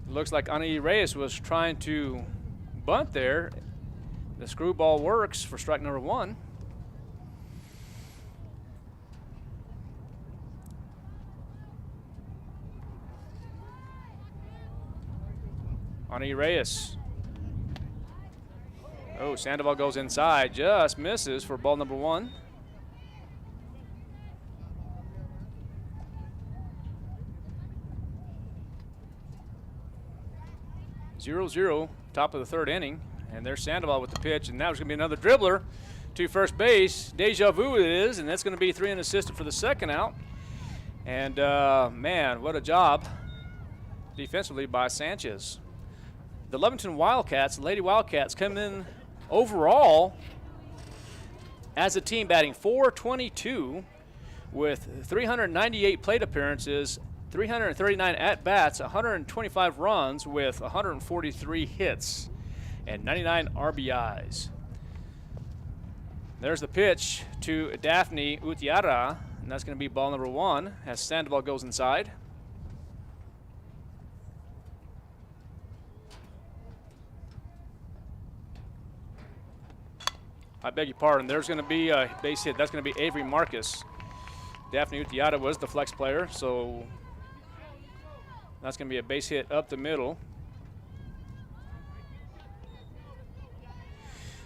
looks like Anaí Reyes was trying to bunt there. The screwball works for strike number 1. Anaí Reyes. Oh, Sandoval goes inside, just misses for ball number 1. Zero, top of the 3rd inning, and there's Sandoval with the pitch, and now there's going to be another dribbler to first base. Deja vu it is, and that's going to be 3 unassisted for the second out. And, man, what a job defensively by Sanchez. The Lovington Wildcats, the Lady Wildcats, come in overall as a team batting .422 with 398 plate appearances, 339 at-bats, 125 runs with 143 hits and 99 RBIs. There's the pitch to Daphne Utiara, and that's going to be ball number 1 as Sandoval goes inside. I beg your pardon. There's going to be a base hit. That's going to be Avery Marcus. Daphne Utiata was the flex player, so that's going to be a base hit up the middle.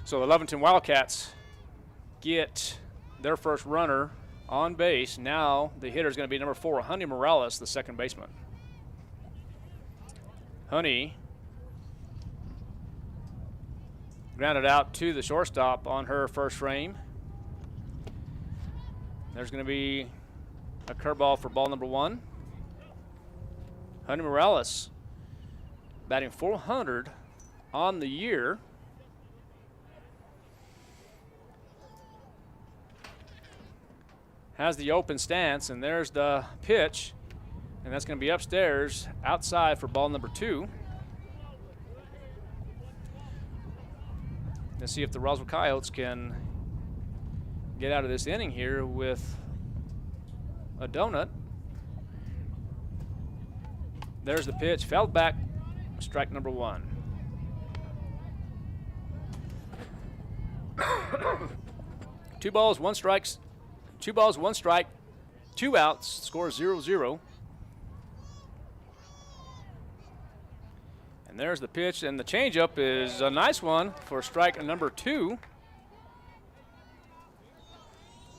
So the Lovington Wildcats get their first runner on base. Now the hitter is going to be number 4, Honey Morales, the second baseman. Honey grounded out to the shortstop on her first frame. There's going to be a curveball for ball number 1. Honey Morales batting .400 on the year. Has the open stance, and there's the pitch, and that's going to be upstairs outside for ball number 2. Let's see if the Roswell Coyotes can get out of this inning here with a donut. There's the pitch, fouled back, strike number 1. Two balls, one strike, 2 outs, score 0-0. And there's the pitch, and the changeup is a nice one for strike number 2.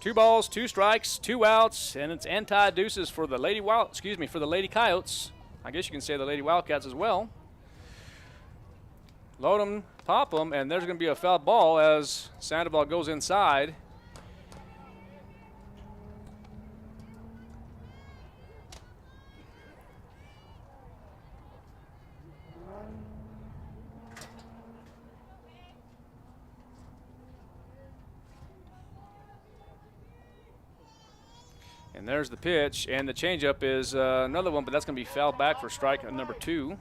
2 balls, 2 strikes, 2 outs, and it's anti-deuces for the Lady Coyotes. I guess you can say the Lady Wildcats as well. Load them, pop them, and there's going to be a foul ball as Sandoval goes inside. And there's the pitch, and the changeup is another one, but that's going to be fouled back for strike number 2.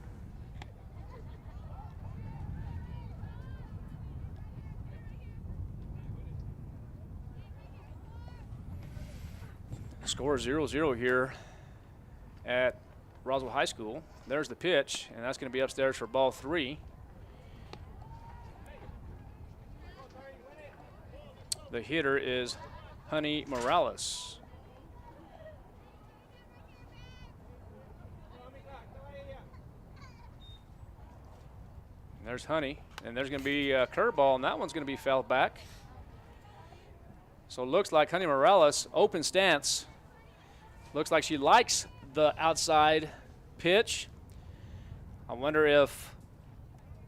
Score 0-0 here at Roswell High School. There's the pitch, and that's going to be upstairs for ball 3. The hitter is Honey Morales. And there's Honey, and there's going to be a curveball, and that one's going to be fouled back. So it looks like Honey Morales, open stance. Looks like she likes the outside pitch. I wonder if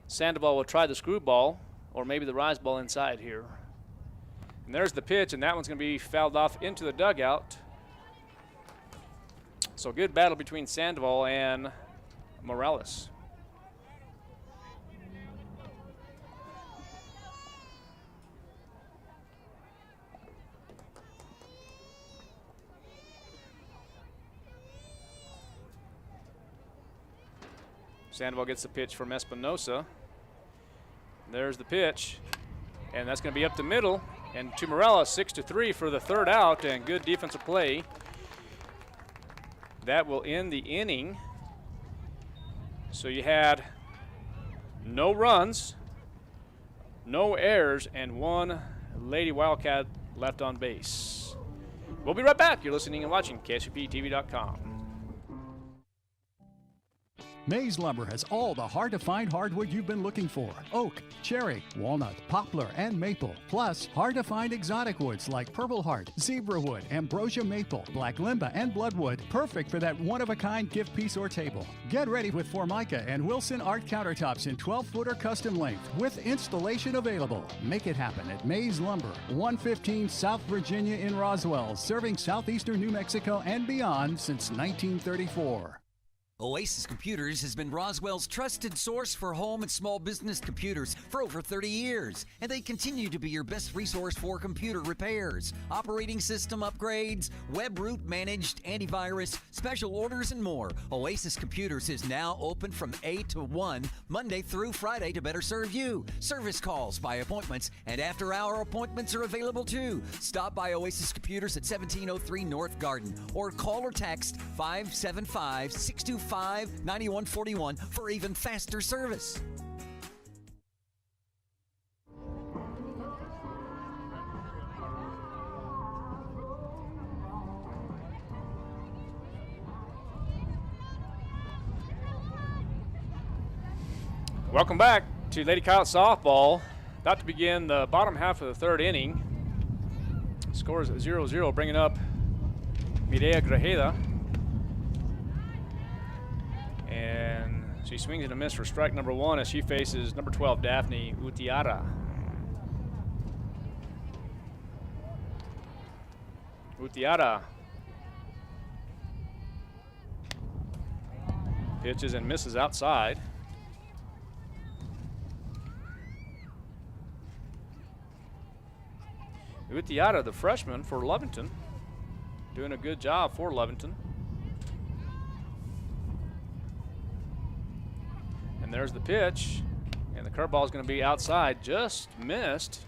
Sandoval will try the screwball or maybe the rise ball inside here. And there's the pitch, and that one's going to be fouled off into the dugout. So good battle between Sandoval and Morales. Sandoval gets the pitch from Espinosa. There's the pitch, and that's going to be up the middle. And to Morales, 6-3 for the third out, and good defensive play. That will end the inning. So you had no runs, no errors, and 1 Lady Wildcat left on base. We'll be right back. You're listening and watching KSUPTV.com. Mays Lumber has all the hard-to-find hardwood you've been looking for. Oak, cherry, walnut, poplar, and maple. Plus, hard-to-find exotic woods like purple heart, zebra wood, ambrosia maple, black limba, and bloodwood. Perfect for that one-of-a-kind gift piece or table. Get ready with Formica and Wilson Art countertops in 12-footer custom length with installation available. Make it happen at Mays Lumber, 115 South Virginia in Roswell, serving southeastern New Mexico and beyond since 1934. Oasis Computers has been Roswell's trusted source for home and small business computers for over 30 years, and they continue to be your best resource for computer repairs, operating system upgrades, web root managed, antivirus, special orders, and more. Oasis Computers is now open from 8 to 1, Monday through Friday to better serve you. Service calls by appointments and after-hour appointments are available too. Stop by Oasis Computers at 1703 North Garden or call or text 575-625-9141 for even faster service. Welcome back to Lady Coyote Softball. About to begin the bottom half of the third inning. Scores 0-0, bringing up Mireya Grajeda. And she swings and a miss for strike number 1 as she faces number 12, Daphne Utiara. Utiara pitches and misses outside. Utiara, the freshman for Lovington, doing a good job for Lovington. And there's the pitch, and the curveball is going to be outside, just missed.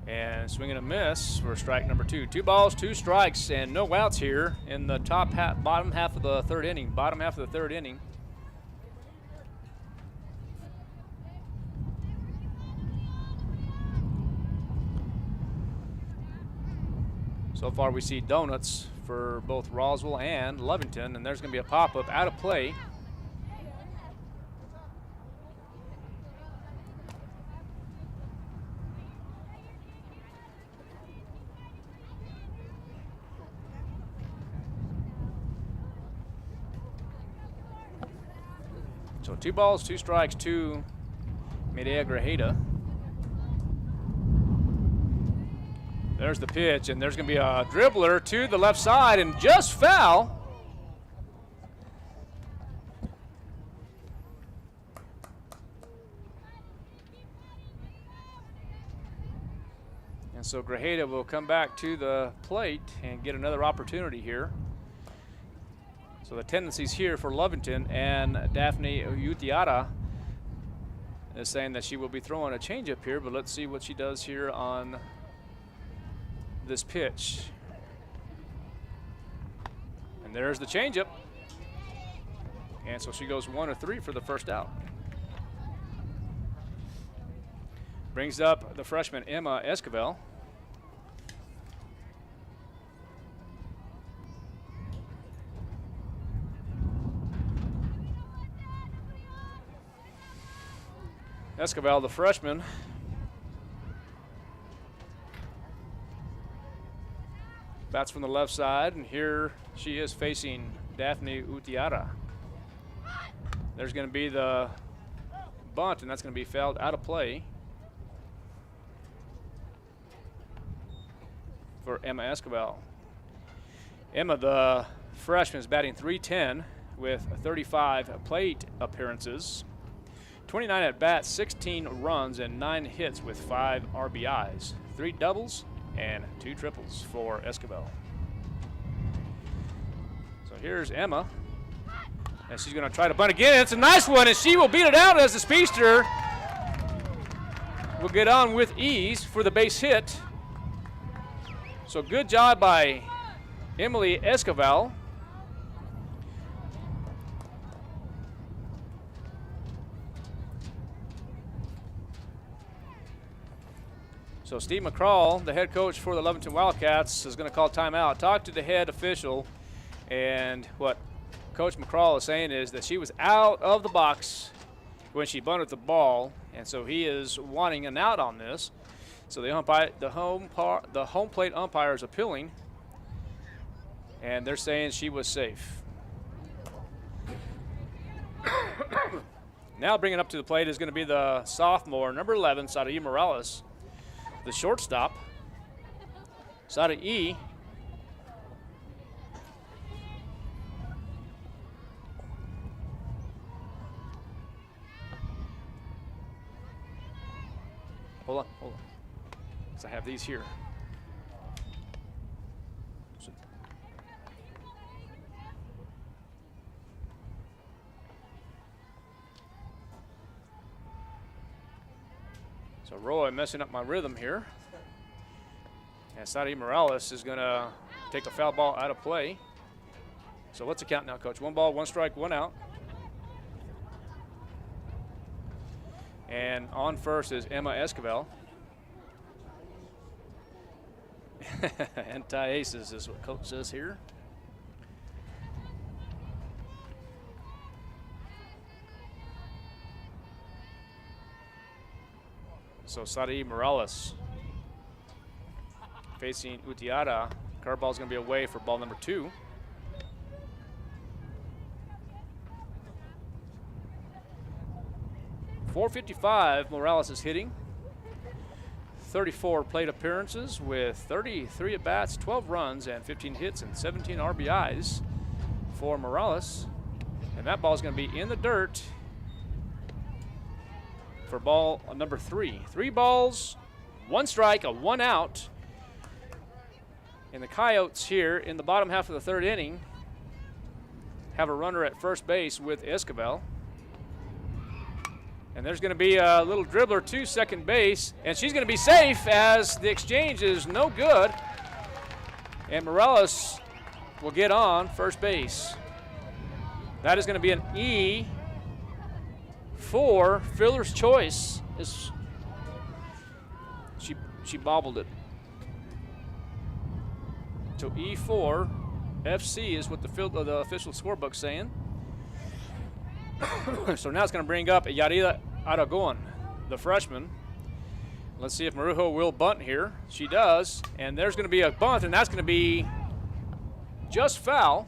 And swinging a miss for strike number 2. 2 balls, 2 strikes, and no outs here in the bottom half of the third inning. Bottom half of the third inning. So far we see donuts for both Roswell and Lovington, and there's going to be a pop-up out of play. So 2 balls, 2 strikes to Mireya Grajeda. There's the pitch, and there's going to be a dribbler to the left side, and just foul. And so Grajeda will come back to the plate and get another opportunity here. So the tendencies here for Lovington, and Daphne Utiara is saying that she will be throwing a changeup here, but let's see what she does here on this pitch. And there's the changeup. And so she goes 1 of 3 for the first out. Brings up the freshman Emma Esquivel. Esquivel, the freshman, bats from the left side, and here she is facing Daphne Utiara. There's going to be the bunt, and that's going to be fouled out of play for Emma Esquivel. Emma, the freshman, is batting .310 with 35 plate appearances. 29 at bats, 16 runs, and 9 hits with 5 RBIs, 3 doubles and 2 triples for Esquivel. So here's Emma, and she's going to try to bunt again. It's a nice one, and she will beat it out as the speedster will get on with ease for the base hit. So good job by Emily Esquivel. So Steve McCraw, the head coach for the Lovington Wildcats, is going to call timeout. Talk to the head official, and what Coach McCraw is saying is that she was out of the box when she bunted the ball, and so he is wanting an out on this. So the home plate umpire is appealing, and they're saying she was safe. Now bringing up to the plate is going to be the sophomore, number 11, Saraí Morales. The shortstop, Saraí, hold on, because I have these here. So Roy messing up my rhythm here. And Saraí Morales is going to take a foul ball out of play. So what's the count now, Coach? 1 ball, 1 strike, 1 out. And on first is Emma Esquivel. Anti-aces is what coach says here. So Sadi Morales facing Utiara. Curveball's going to be away for ball number 2. .455 Morales is hitting. 34 plate appearances with 33 at-bats, 12 runs, and 15 hits and 17 RBIs for Morales. And that ball is going to be in the dirt for ball number 3. 3 balls, 1 strike, a 1 out. And the Coyotes here in the bottom half of the 3rd inning have a runner at first base with Esquivel. And there's going to be a little dribbler to second base, and she's going to be safe as the exchange is no good. And Morales will get on first base. That is going to be an E4 fielder's choice. She bobbled it. So E4 FC is what the official scorebook's saying. So now it's going to bring up Yarida Aragon, the freshman. Let's see if Marujo will bunt here. She does, and there's going to be a bunt, and that's going to be just foul.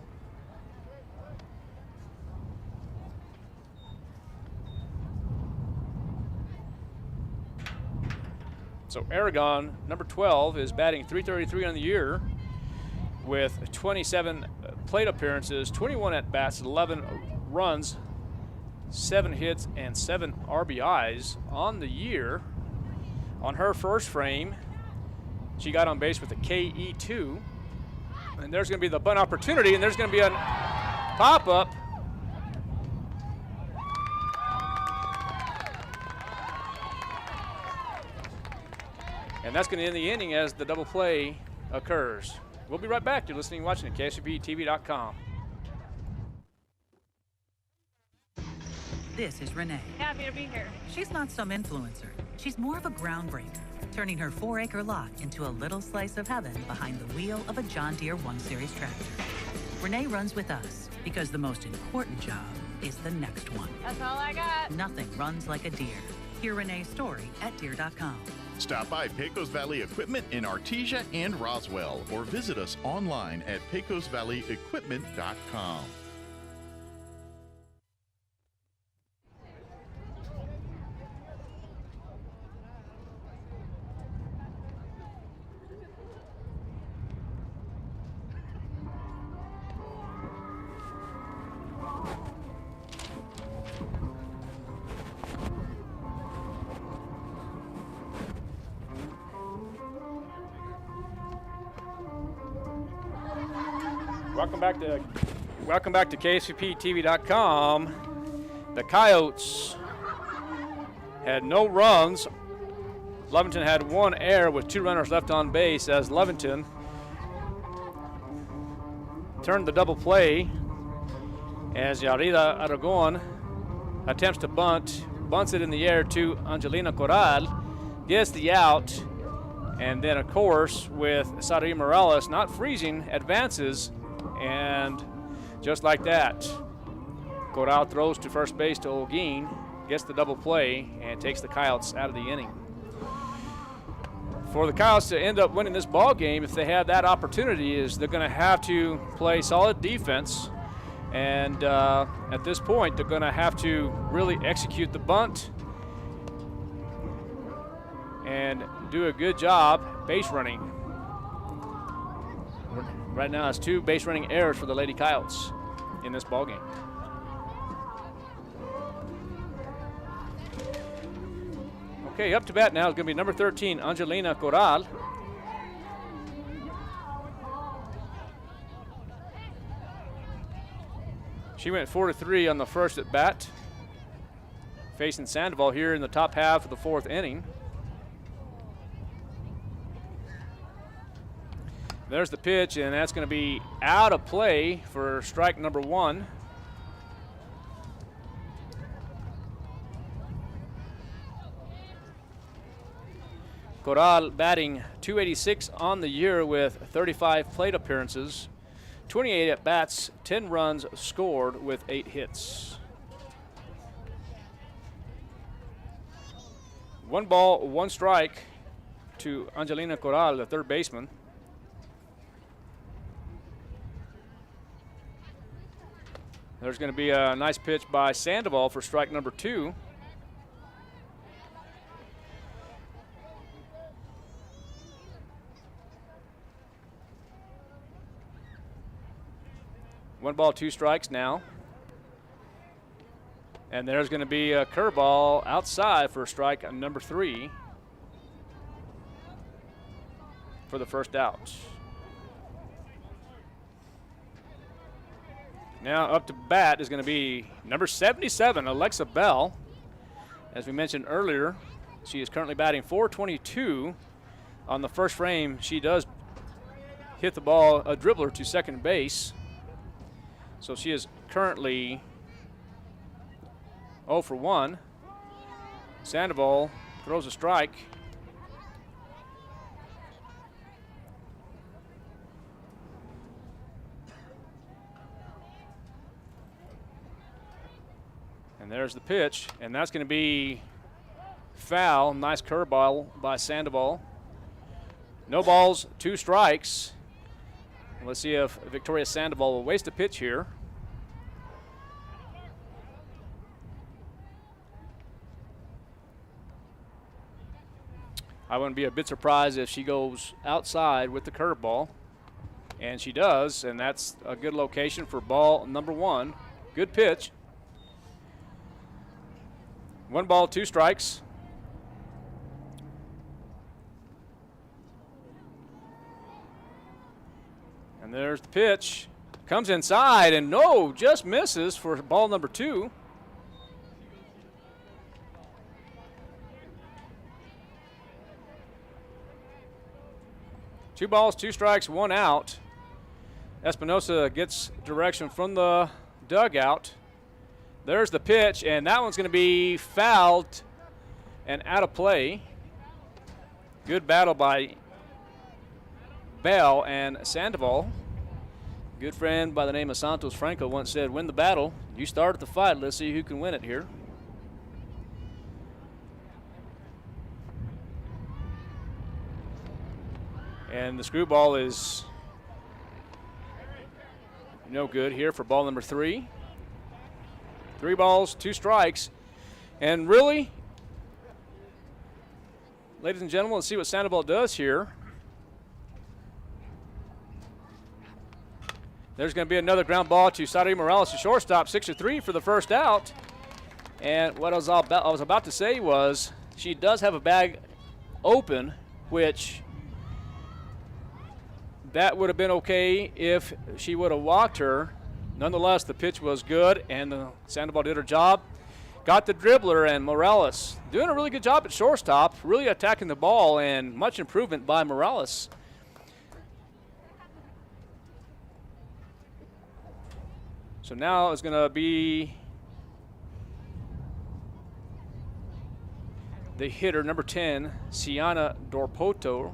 So Aragon, number 12, is batting .333 on the year with 27 plate appearances, 21 at-bats, 11 runs, 7 hits, and 7 RBIs on the year. On her first frame, she got on base with a KE2. And there's going to be the bunt opportunity, and there's going to be a pop-up. And that's going to end the inning as the double play occurs. We'll be right back. You're listening and watching at KSUPTV.com. This is Renee. Happy to be here. She's not some influencer. She's more of a groundbreaker, turning her 4-acre lot into a little slice of heaven behind the wheel of a John Deere 1 Series tractor. Renee runs with us because the most important job is the next one. That's all I got. Nothing runs like a Deere. Hear Renee's story at Deere.com. Stop by Pecos Valley Equipment in Artesia and Roswell, or visit us online at pecosvalleyequipment.com. Welcome back to KSUPTV.com. The Coyotes had no runs. Lovington had 1 error with 2 runners left on base as Lovington turned the double play as Yarida Aragon attempts to bunts it in the air to Angelina Corral, gets the out, and then of course with Sari Morales not freezing, advances. And just like that, Corral throws to first base to Olguin, gets the double play, and takes the Coyotes out of the inning. For the Coyotes to end up winning this ball game, if they have that opportunity, is they're going to have to play solid defense. And at this point, they're going to have to really execute the bunt and do a good job base running. Right now, it's 2 base running errors for the Lady Coyotes in this ball game. Okay, up to bat now is going to be number 13, Angelina Corral. She went 4-3 on the first at bat, facing Sandoval here in the top half of the 4th inning. There's the pitch, and that's going to be out of play for strike number 1. Corral batting .286 on the year with 35 plate appearances, 28 at-bats, 10 runs scored with 8 hits. 1 ball, 1 strike to Angelina Corral, the third baseman. There's going to be a nice pitch by Sandoval for strike number 2. One ball, 2 strikes now. And there's going to be a curveball outside for strike number 3 for the first out. Now up to bat is going to be number 77, Alexa Bell. As we mentioned earlier, she is currently batting .422. On the first frame, she does hit the ball, a dribbler, to second base. So she is currently 0 for 1. Sandoval throws a strike. And there's the pitch, and that's going to be foul. Nice curveball by Sandoval. No balls, 2 strikes. Let's see if Victoria Sandoval will waste a pitch here. I wouldn't be a bit surprised if she goes outside with the curveball. And she does, and that's a good location for ball number 1. Good pitch. 1 ball, 2 strikes. And there's the pitch. Comes inside, and no, just misses for ball number 2. Two balls, 2 strikes, 1 out. Espinosa gets direction from the dugout. There's the pitch, and that one's going to be fouled and out of play. Good battle by Bell and Sandoval. Good friend by the name of Santos Franco once said, win the battle, you start the fight, let's see who can win it here. And the screwball is no good here for ball number 3. 3 balls, 2 strikes. And really, ladies and gentlemen, let's see what Sandoval does here. There's going to be another ground ball to Sari Morales, the shortstop, 6-3 for the first out. And what I was about to say was she does have a bag open, which that would have been okay if she would have walked her. Nonetheless, the pitch was good, and Sandoval did her job. Got the dribbler, and Morales doing a really good job at shortstop, really attacking the ball, and much improvement by Morales. So now it's going to be the hitter, number 10, Sienna Deporto.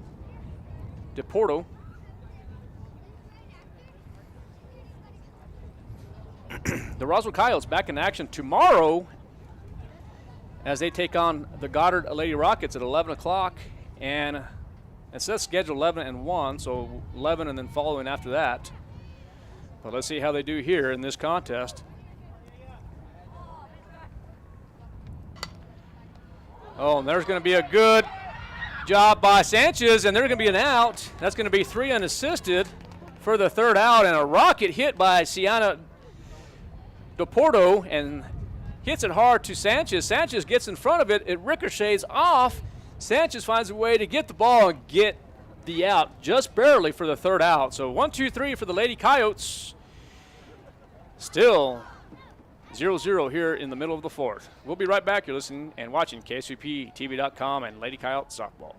The Roswell Coyotes back in action tomorrow as they take on the Goddard Lady Rockets at 11 o'clock. And it says scheduled 11 and 1, so 11 and then following after that. But let's see how they do here in this contest. Oh, and there's going to be a good job by Sanchez, and there's going to be an out. That's going to be 3 unassisted for the third out, and a rocket hit by Sienna Deporto and hits it hard to Sanchez. Sanchez gets in front of it. It ricochets off. Sanchez finds a way to get the ball and get the out just barely for the third out. So 1-2-3 for the Lady Coyotes. Still 0-0 here in the middle of the fourth. We'll be right back. You're listening and watching KSVPTV.com and Lady Coyote Softball.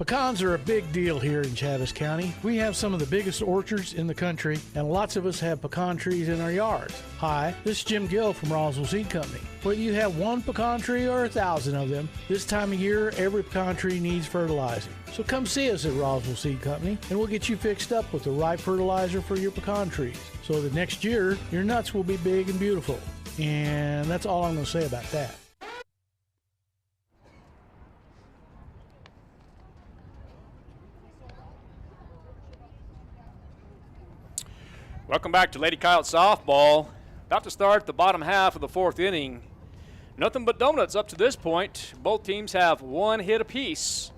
Pecans are a big deal here in Chaves County. We have some of the biggest orchards in the country, and lots of us have pecan trees in our yards. Hi, this is Jim Gill from Roswell Seed Company. Whether you have one pecan tree or 1,000 of them, this time of year, every pecan tree needs fertilizing. So come see us at Roswell Seed Company, and we'll get you fixed up with the right fertilizer for your pecan trees, so that next year, your nuts will be big and beautiful. And that's all I'm going to say about that. Welcome back to Lady Coyote softball. About to start the bottom half of the fourth inning. Nothing but donuts up to this point. Both teams have one hit apiece.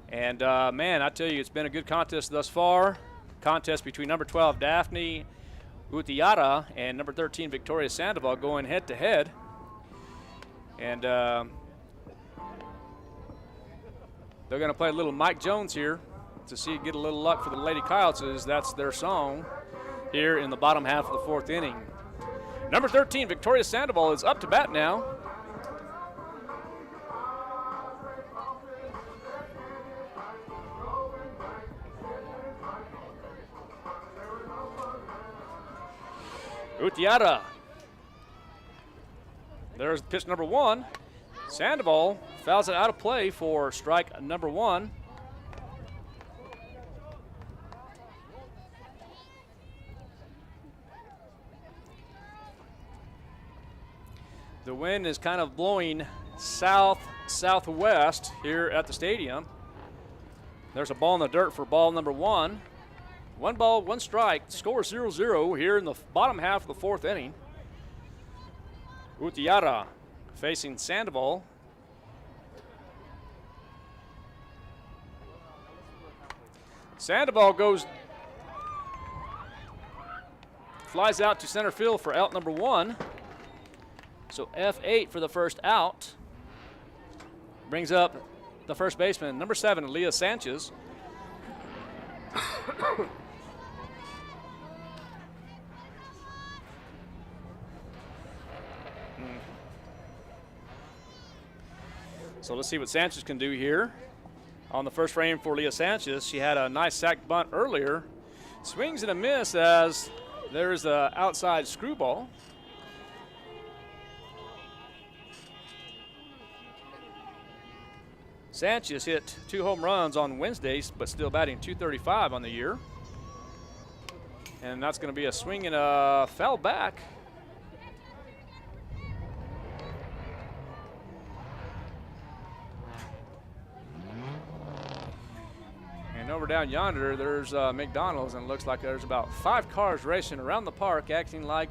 And, man, I tell you, it's been a good contest thus far. Contest between number 12, Daphne Utiara, and number 13, Victoria Sandoval, going head-to-head. And they're going to play a little Mike Jones here to see get a little luck for the Lady Coyotes, as that's their song here in the bottom half of the fourth inning. Number 13, Victoria Sandoval, is up to bat now. Utiara. There's pitch number one. Sandoval fouls it out of play for strike number one. The wind is kind of blowing south-southwest here at the stadium. There's a ball in the dirt for ball number one. One ball, one strike. Score 0-0 here in the bottom half of the fourth inning. Utiara facing Sandoval. Sandoval flies out to center field for out number one. So F8 for the first out. Brings up the first baseman, number 7, Leah Sanchez. So let's see what Sanchez can do here. On the first frame for Leah Sanchez, she had a nice sack bunt earlier. Swings and a miss as there's an outside screwball. Sanchez hit 2 home runs on Wednesdays, but still batting .235 on the year. And that's going to be a swing and a foul back. And over down yonder, there's McDonald's, and it looks like there's about 5 cars racing around the park, acting like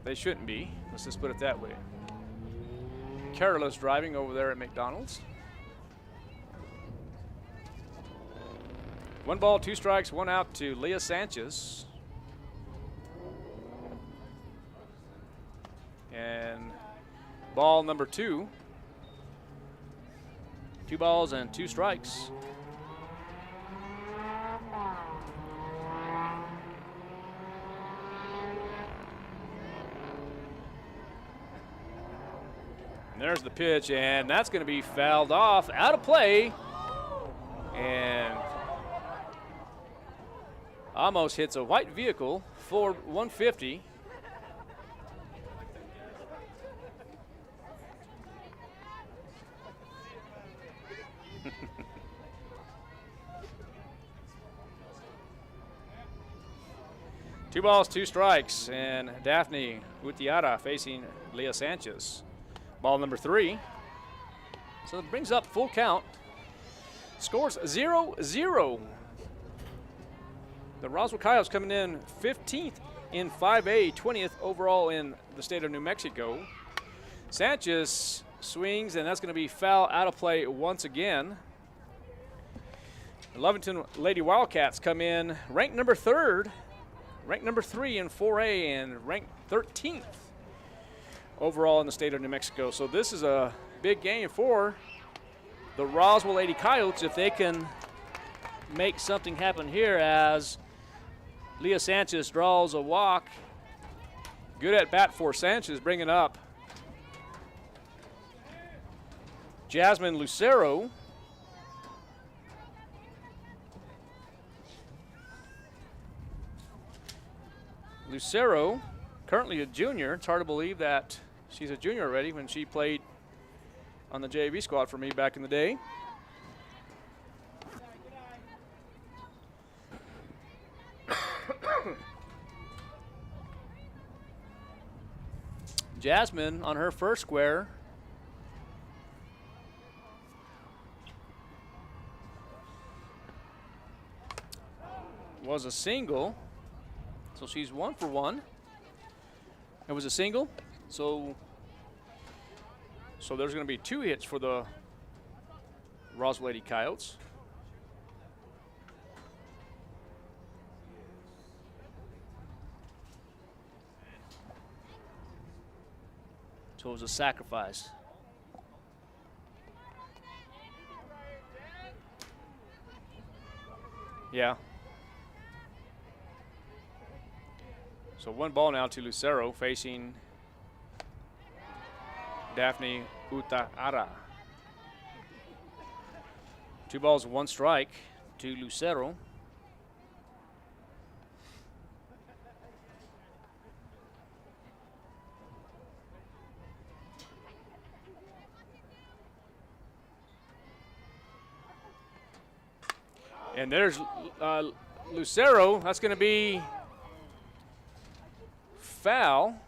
they shouldn't be. Let's just put it that way. Careless driving over there at McDonald's. 1 ball, 2 strikes, 1 out to Leah Sanchez. And ball number 2. 2 balls and 2 strikes. And there's the pitch, and that's going to be fouled off, out of play, and almost hits a white vehicle for 150. Two balls, 2 strikes, and Daphne Utiara facing Leah Sanchez. Ball number 3. So it brings up full count. Scores 0-0. The Roswell Coyotes coming in 15th in 5A, 20th overall in the state of New Mexico. Sanchez swings, and that's going to be foul out of play once again. The Lovington Lady Wildcats come in ranked number 3rd, ranked number 3 in 4A, and ranked 13th overall in the state of New Mexico. So this is a big game for the Roswell Lady Coyotes if they can make something happen here, as Leah Sanchez draws a walk. Good at bat for Sanchez, bringing up Jasmine Lucero. Lucero, currently a junior. It's hard to believe that she's a junior already when she played on the JV squad for me back in the day. Jasmine on her first square was a single, so she's 1 for 1. It was a single, so there's going to be 2 hits for the Roswell Lady Coyotes. So it was a sacrifice. Yeah. So 1 ball now to Lucero facing Daphne Utaara. 2 balls, 1 strike to Lucero. And there's Lucero. That's going to be foul.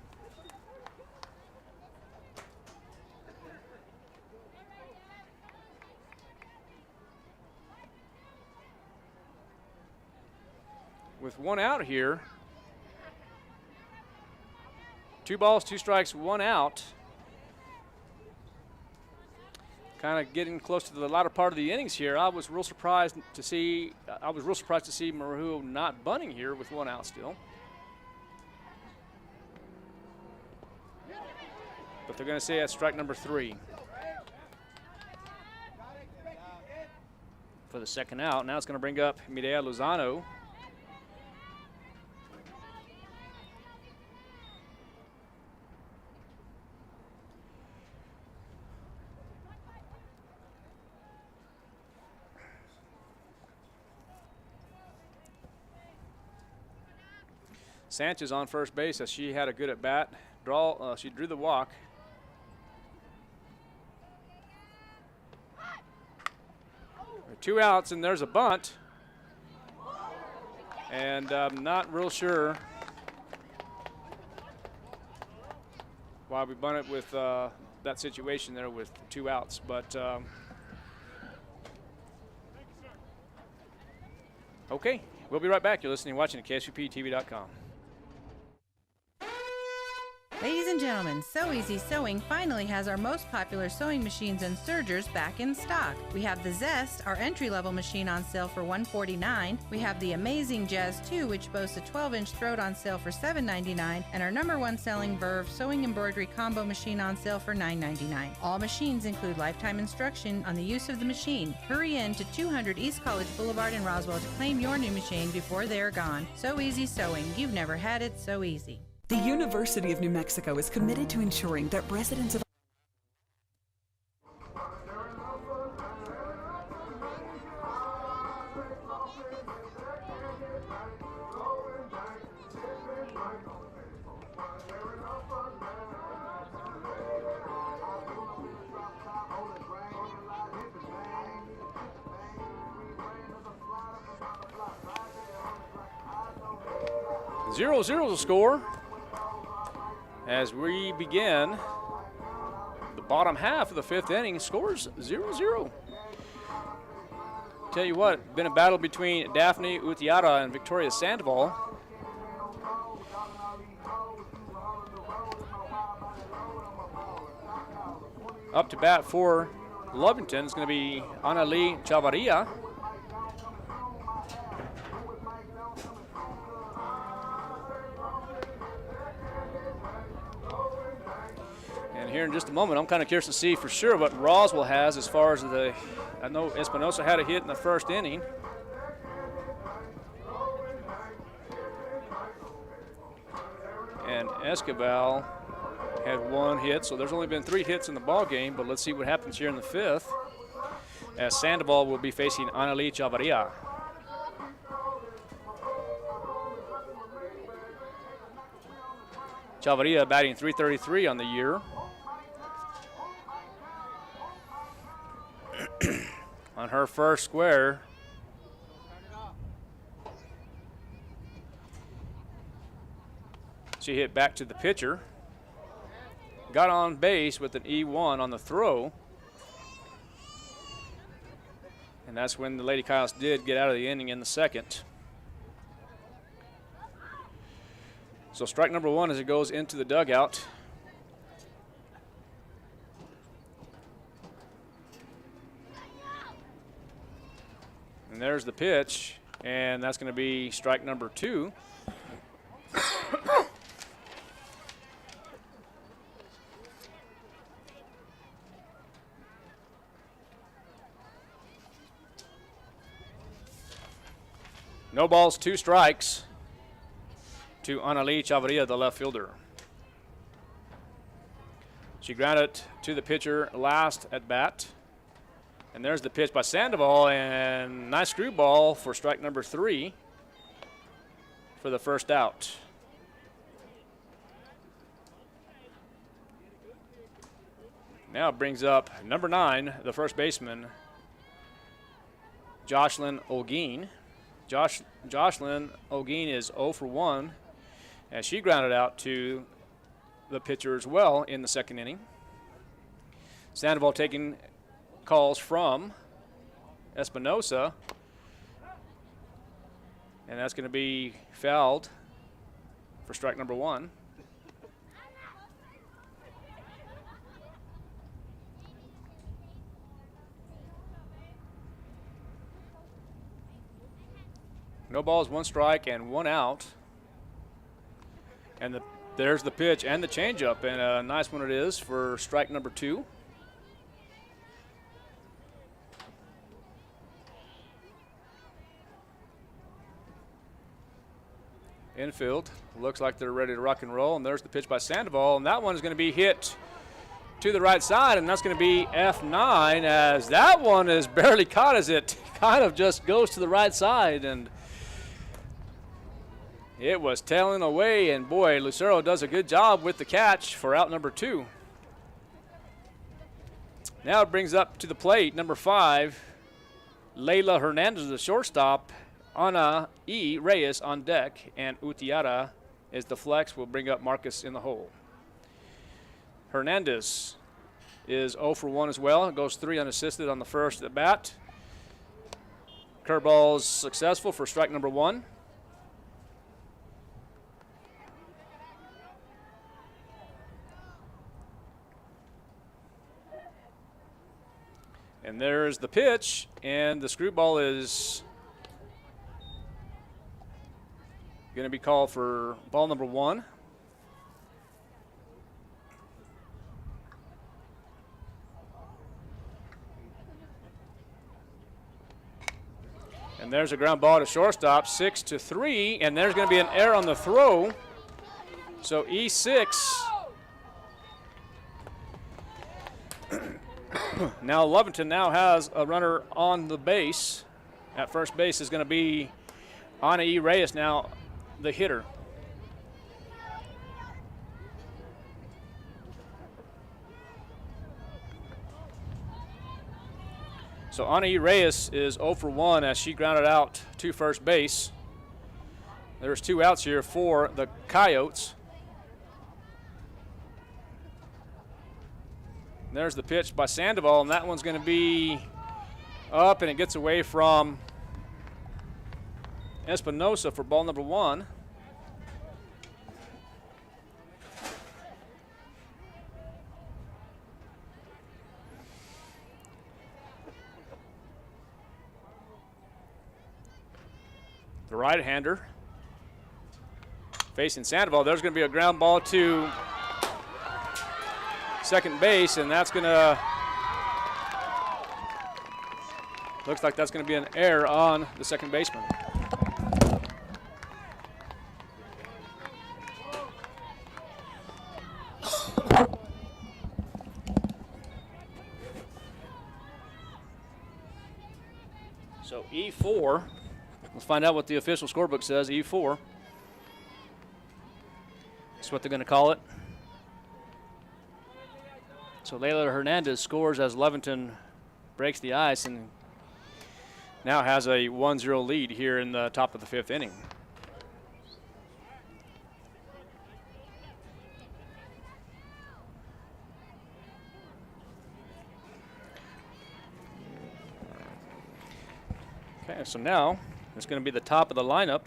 With 1 out here. 2 balls, 2 strikes, 1 out. Kind of getting close to the latter part of the innings here. I was real surprised to see Marujo not bunting here with 1 out still. But they're going to say that's strike number 3 for the second out. Now it's going to bring up Mireya Lozano. Sanchez on first base as she had a good at bat. She drew the walk. There are 2 outs and there's a bunt. And I'm not real sure why we bunted with that situation there with 2 outs, but okay, we'll be right back. You're listening and watching at KSUPTV.com. Ladies and gentlemen, So Easy Sewing finally has our most popular sewing machines and sergers back in stock. We have the Zest, our entry-level machine, on sale for $149. We have the Amazing Jazz 2, which boasts a 12-inch throat, on sale for $7.99, and our #1 selling Verve sewing embroidery combo machine on sale for $9.99. All machines include lifetime instruction on the use of the machine. Hurry in to 200 East College Boulevard in Roswell to claim your new machine before they're gone. So Easy Sewing. You've never had it so easy. The University of New Mexico is committed to ensuring that residents of .0-0 the score as we begin the bottom half of the 5th inning. Scores 0-0. Tell you what, been a battle between Daphne Utiara and Victoria Sandoval. Up to bat for Lovington is going to be Anali Chavarria. Here in just a moment, I'm kind of curious to see for sure what Roswell has as far as I know Espinosa had a hit in the first inning. And Escobar had 1 hit, so there's only been 3 hits in the ball game, but let's see what happens here in the 5th, as Sandoval will be facing Anali Chavarria. Chavarria batting .333 on the year. On her first square, she hit back to the pitcher, got on base with an E1 on the throw, and that's when the Lady Coyotes did get out of the inning in the 2nd. So strike number 1 as it goes into the dugout. And there's the pitch, and that's going to be strike number 2. No balls, 2 strikes to Anali Chavarria, the left fielder. She grounded to the pitcher last at bat. And there's the pitch by Sandoval, and nice screwball for strike number 3 for the first out. Now it brings up number 9, the first baseman, Jocelyn Olguin. Jocelyn Olguin is 0 for 1 as she grounded out to the pitcher as well in the 2nd inning. Sandoval taking calls from Espinosa, and that's going to be fouled for strike number 1. No balls, 1 strike, and 1 out. And there's the pitch and the changeup, and a nice one it is for strike number 2. Infield looks like they're ready to rock and roll, and there's the pitch by Sandoval, and that one is going to be hit to the right side, and that's going to be F9, as that one is barely caught as it kind of just goes to the right side, and it was tailing away, and boy, Lucero does a good job with the catch for out number 2. Now it brings up to the plate number 5, Layla Hernandez, the shortstop. Ana E. Reyes on deck, and Utiara is the flex. Will bring up Marcus in the hole. Hernandez is 0 for 1 as well. Goes 3 unassisted on the first at bat. Curveball's successful for strike number 1. And there's the pitch, and the screwball is going to be called for ball number 1. And there's a ground ball to shortstop, 6-3, and there's going to be an error on the throw. So E6. Now Lovington now has a runner on the base. At first base is going to be Ana E. Reyes now, the hitter. So Ana E. Reyes is 0 for 1 as she grounded out to first base. There's 2 outs here for the Coyotes. There's the pitch by Sandoval, and that one's going to be up, and it gets away from Espinosa for ball number 1. The right-hander facing Sandoval. There's going to be a ground ball to second base, and that's going to, looks like that's going to be an error on the second baseman. So E4. Let's find out what the official scorebook says. E4. That's what they're going to call it. So Layla Hernandez scores as Lovington breaks the ice and now has a 1-0 lead here in the top of the 5th inning. Okay, so now it's going to be the top of the lineup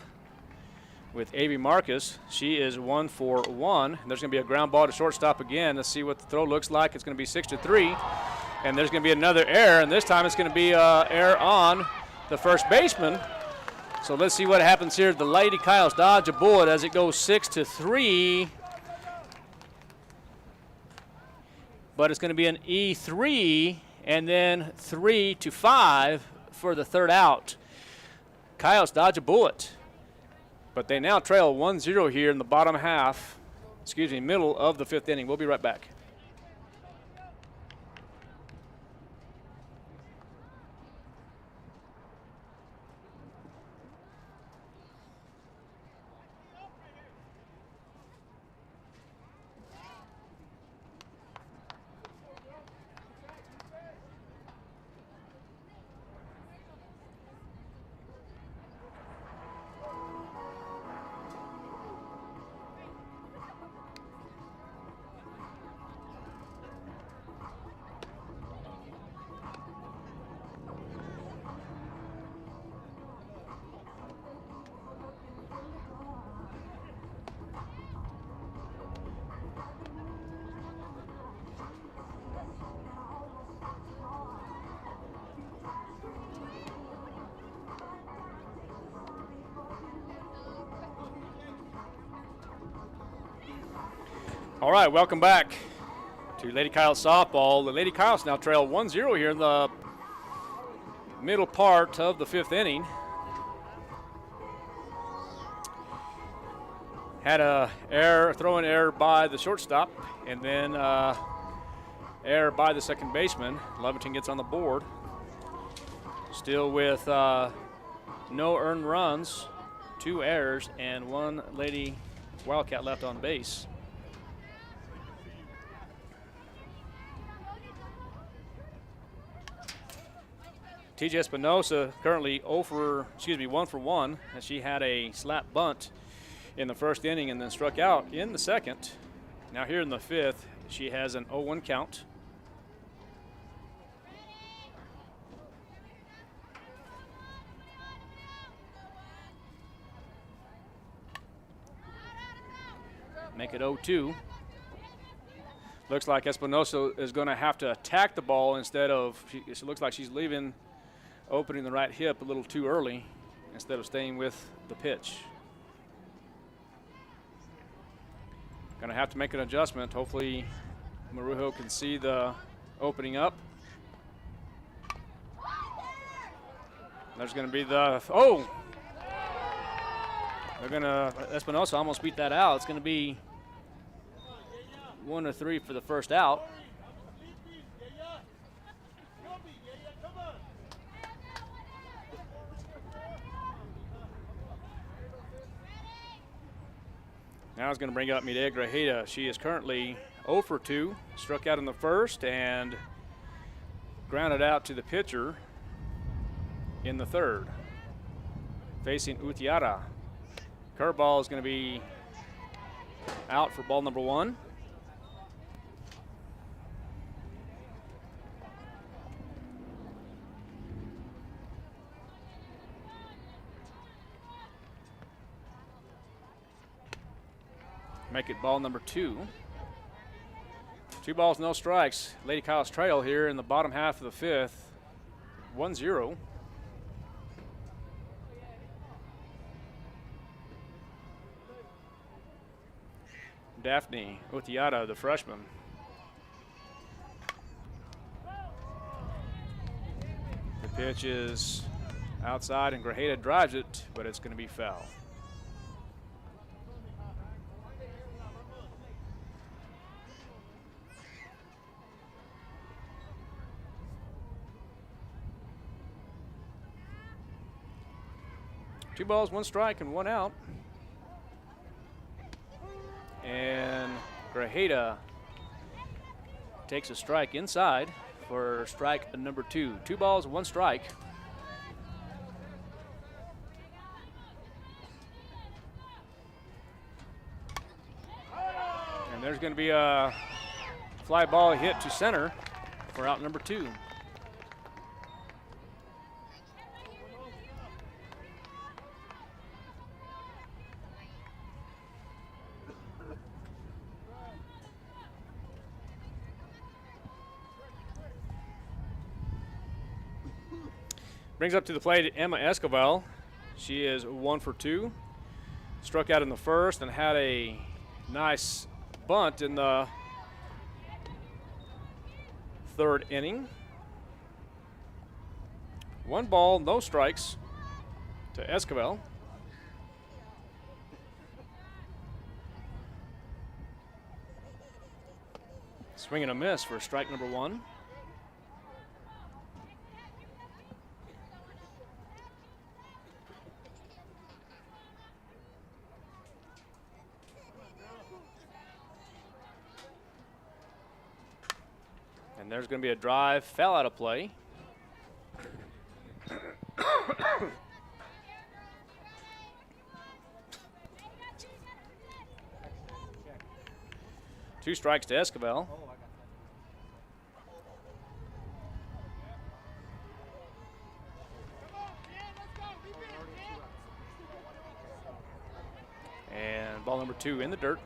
with Avi Marcus. She is 1 for 1. There's going to be a ground ball to shortstop again. Let's see what the throw looks like. It's going to be 6-3. And there's going to be another error, and this time it's going to be error on the first baseman. So let's see what happens here. The Lady Kyles dodge a bullet as it goes 6-3. But it's going to be an E3 and then 3-5 for the third out. Kyles dodge a bullet. But they now trail 1-0 here in the bottom half, middle of the 5th inning. We'll be right back. All right, welcome back to Lady Kyles softball. The Lady Kyles now trail 1-0 here in the middle part of the 5th inning. Had a throw-in error by the shortstop, and then error by the second baseman. Lovington gets on the board. Still with no earned runs, 2 errors, and 1 Lady Wildcat left on base. TJ Espinosa currently 1 for 1, as she had a slap bunt in the first inning and then struck out in the second. Now here in the 5th, she has an 0-1 count. Make it 0-2. Looks like Espinosa is going to have to attack the ball instead of, it looks like she's opening the right hip a little too early instead of staying with the pitch. Going to have to make an adjustment. Hopefully Marujo can see the opening up. There's going to be the, Espinosa almost beat that out. It's going to be 1-3 for the first out. Now it's going to bring up Mireya Grajeda. She is currently 0 for 2, struck out in the first and grounded out to the pitcher in the third. Facing Utiara. Curveball is going to be out for ball number 1. Make it ball number 2. 2 balls, no strikes. Lady Kyles trail here in the bottom half of the 5th. 1-0. Daphne Utiara, the freshman. The pitch is outside and Grajeda drives it, but it's going to be foul. 2 balls, 1 strike, and 1 out. And Grajeda takes a strike inside for strike number 2. 2 balls, 1 strike. And there's going to be a fly ball hit to center for out number 2. Brings up to the plate Emma Escobar. She is 1 for 2. Struck out in the first and had a nice bunt in the 3rd inning. 1 ball, no strikes to Escobar. Swing and a miss for strike number 1. And there's going to be a drive, fell out of play. Two strikes to Escobar. And ball number 2 in the dirt.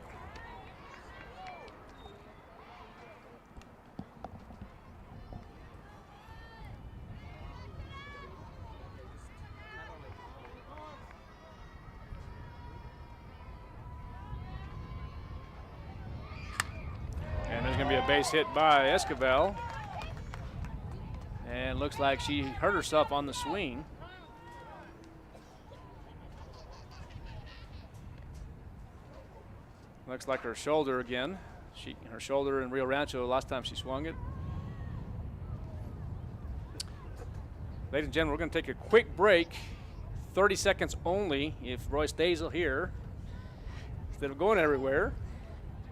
Base hit by Escobar, and looks like she hurt herself on the swing. Looks like her shoulder again. Her shoulder in Rio Rancho last time she swung it. Ladies and gentlemen, we're going to take a quick break, 30 seconds only if Roy stays here instead of going everywhere.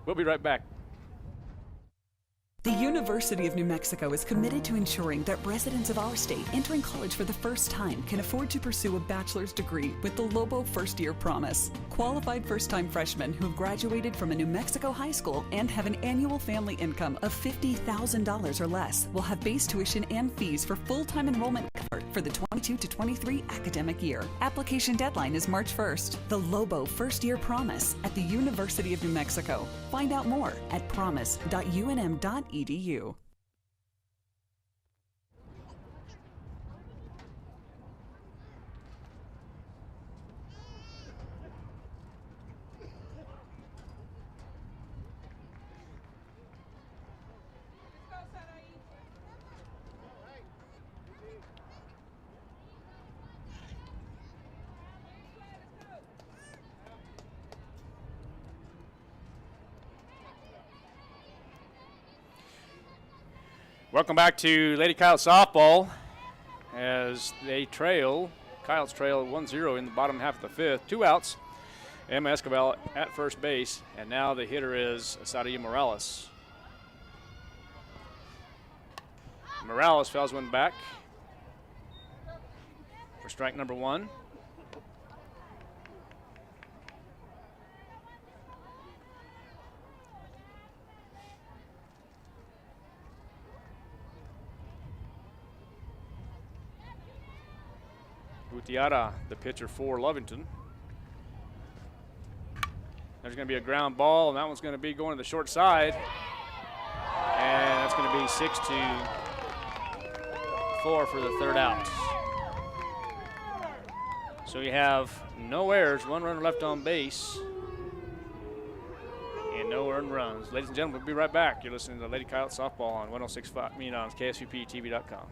We'll be right back. The University of New Mexico is committed to ensuring that residents of our state entering college for the first time can afford to pursue a bachelor's degree with the Lobo First Year Promise. Qualified first-time freshmen who have graduated from a New Mexico high school and have an annual family income of $50,000 or less will have base tuition and fees for full-time enrollment covered for the 22 to 23 academic year. Application deadline is March 1st. The Lobo First Year Promise at the University of New Mexico. Find out more at promise.unm.edu. Welcome back to Lady Coyotes softball as they trail, Coyotes trail 1-0 in the bottom half of the 5th. 2 outs. Emma Escobar at first base, and now the hitter is Sadia Morales. Morales fouls one back for strike number 1. Gutiara, the pitcher for Lovington. There's going to be a ground ball, and that one's going to be going to the short side. And that's going to be 6-4 for the 3rd out. So we have no errors, 1 runner left on base, and no earned runs. Ladies and gentlemen, we'll be right back. You're listening to Lady Coyote Softball on 106.5, on KSVPTV.com.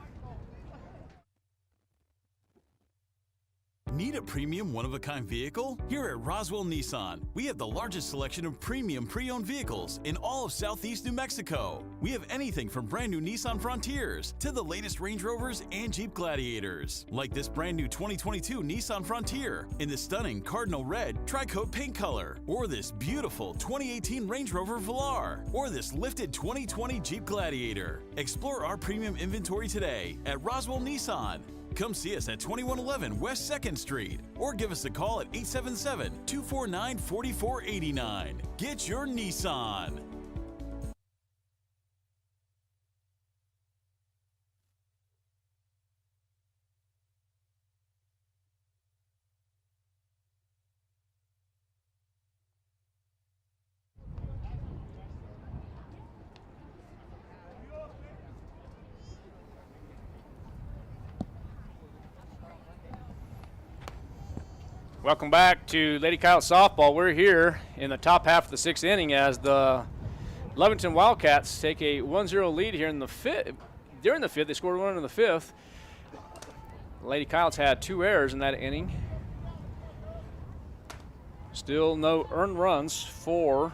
Need Need a premium one-of-a-kind vehicle? Here at Roswell Nissan, we have the largest selection of premium pre-owned vehicles in all of Southeast New Mexico. We have anything from brand new Nissan Frontiers to the latest Range Rovers and Jeep Gladiators. Like this brand new 2022 Nissan Frontier in the stunning Cardinal Red Tri-Coat paint color, or this beautiful 2018 Range Rover Velar, or this lifted 2020 Jeep Gladiator. Explore our premium inventory today at Roswell Nissan. Come see us at 2111 West 2nd Street or give us a call at 877-249-4489. Get your Nissan. Welcome back to Lady Coyote Softball. We're here in the top half of the 6th inning as the Lovington Wildcats take a 1-0 lead here in the 5th. During the 5th, they scored one in the 5th. Lady Coyotes had 2 errors in that inning. Still no earned runs for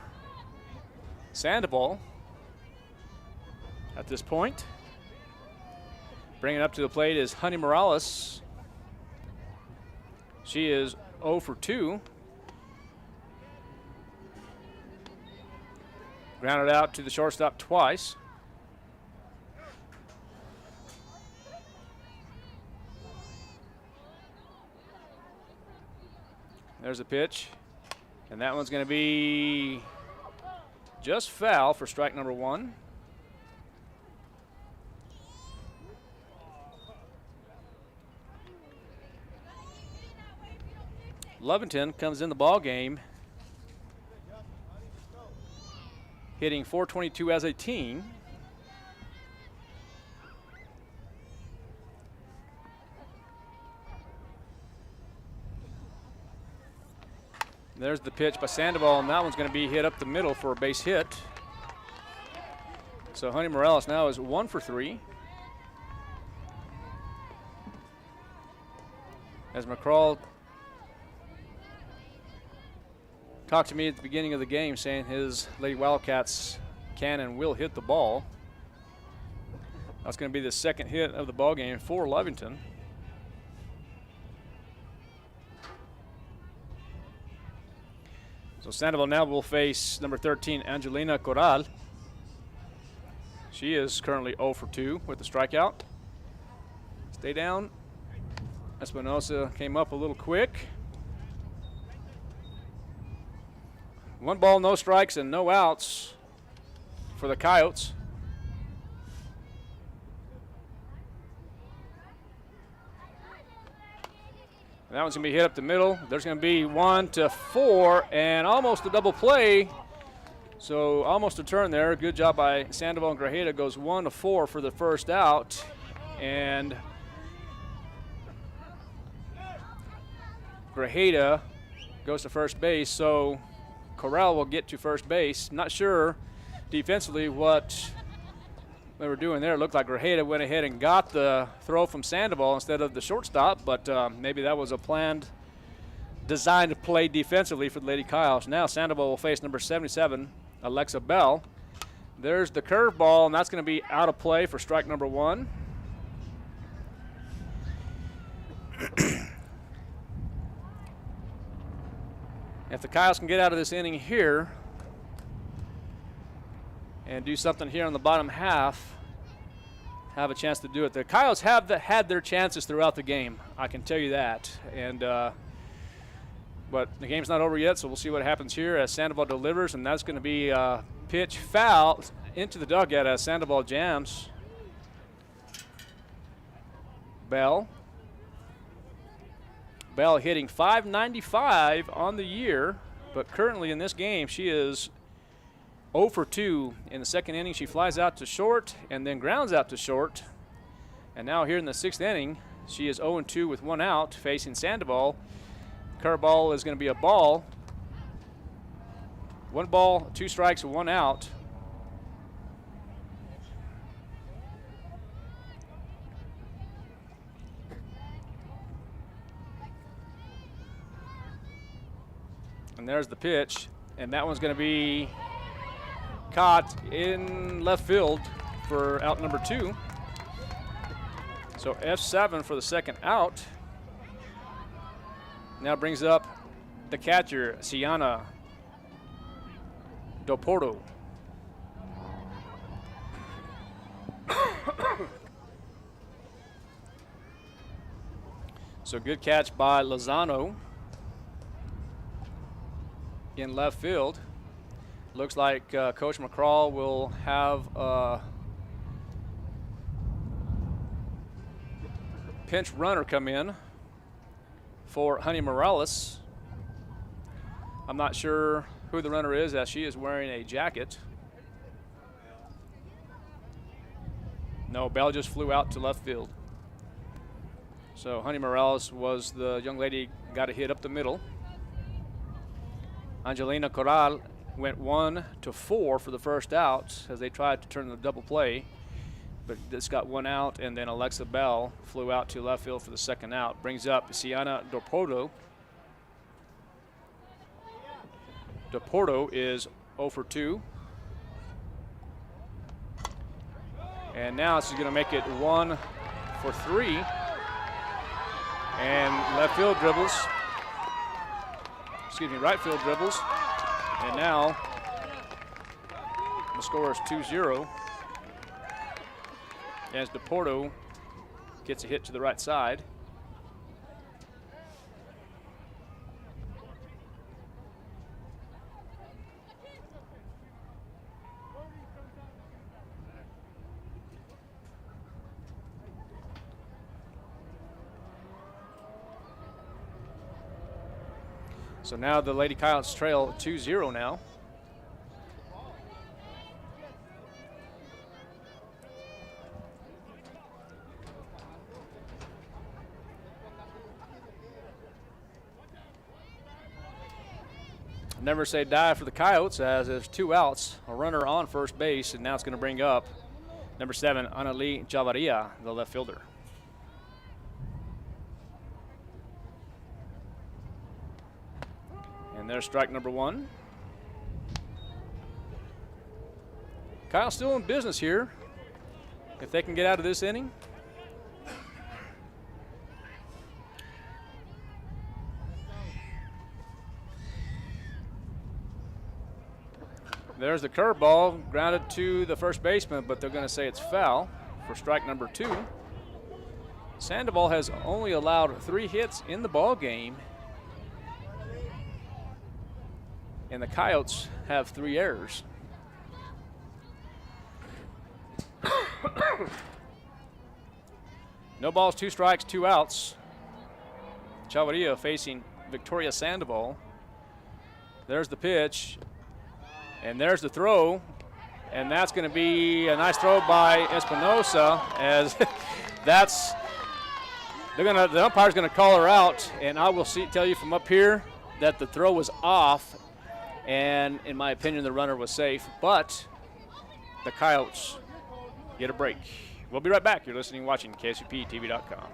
Sandoval at this point. Bringing it up to the plate is Honey Morales. She is 0 for 2. Grounded out to the shortstop twice. There's a pitch. And that one's going to be just foul for strike number 1. Lovington comes in the ball game hitting .422 as a team. There's the pitch by Sandoval, and that one's going to be hit up the middle for a base hit. So Honey Morales now is 1 for 3. As McCraw talked to me at the beginning of the game saying his Lady Wildcats can and will hit the ball. That's going to be the second hit of the ball game for Lovington. So Sandoval now will face number 13, Angelina Corral. She is currently 0 for 2 with the strikeout. Stay down. Espinosa came up a little quick. 1 ball, no strikes, and no outs for the Coyotes. And that one's going to be hit up the middle. There's going to be 1 to 4 and almost a double play. So almost a turn there. Good job by Sandoval and Grajeda. Goes 1 to 4 for the first out. And Grajeda goes to first base. So Corral will get to first base. Not sure defensively what they were doing there. It looked like Grajeda went ahead and got the throw from Sandoval instead of the shortstop, but maybe that was a planned, designed play defensively for the Lady Coyotes. Now Sandoval will face number 77, Alexa Bell. There's the curveball, and that's going to be out of play for strike number 1. If the Coyotes can get out of this inning here and do something here in the bottom half, have a chance to do it. The Coyotes have had their chances throughout the game, I can tell you that. And but the game's not over yet, so we'll see what happens here as Sandoval delivers, and that's going to be a pitch foul into the dugout as Sandoval jams Bell. Bell hitting .595 on the year, but currently in this game she is 0 for 2. In the second inning she flies out to short and then grounds out to short. And now here in the 6th inning she is 0 and 2 with 1 out facing Sandoval. Curveball is going to be a ball. 1 ball, 2 strikes, 1 out. And there's the pitch, and that one's going to be caught in left field for out number 2. So F7 for the second out. Now brings up the catcher, Sienna Doporto. So good catch by Lozano in left field. Looks like Coach McCraw will have a pinch runner come in for Honey Morales. I'm not sure who the runner is, as she is wearing a jacket. No, Bell just flew out to left field. So Honey Morales was the young lady, got a hit up the middle. Angelina Corral went 1-4 for the first out as they tried to turn the double play, but just got 1 out, and then Alexa Bell flew out to left field for the second out. Brings up Sienna Doporto. Doporto is 0 for 2. And now she's going to make it 1 for 3. And right field dribbles. And now the score is 2-0 as Doporto gets a hit to the right side. So now the Lady Coyotes trail 2-0 now. Never say die for the Coyotes, as there's 2 outs, a runner on first base, and now it's going to bring up number 7, Annalie Javaria, the left fielder. And there's strike number 1. Kyle's still in business here. If they can get out of this inning. There's the curveball, grounded to the first baseman, but they're going to say it's foul for strike number 2. Sandoval has only allowed 3 hits in the ball game, and the Coyotes have 3 errors. No balls, 2 strikes, 2 outs. Chavarria facing Victoria Sandoval. There's the pitch, and there's the throw, and that's going to be a nice throw by Espinosa, as the umpire's going to call her out, and I will tell you from up here that the throw was off, and in my opinion the runner was safe, but the Coyotes get a break. We'll be right back. You're listening and watching KSUPTV.com.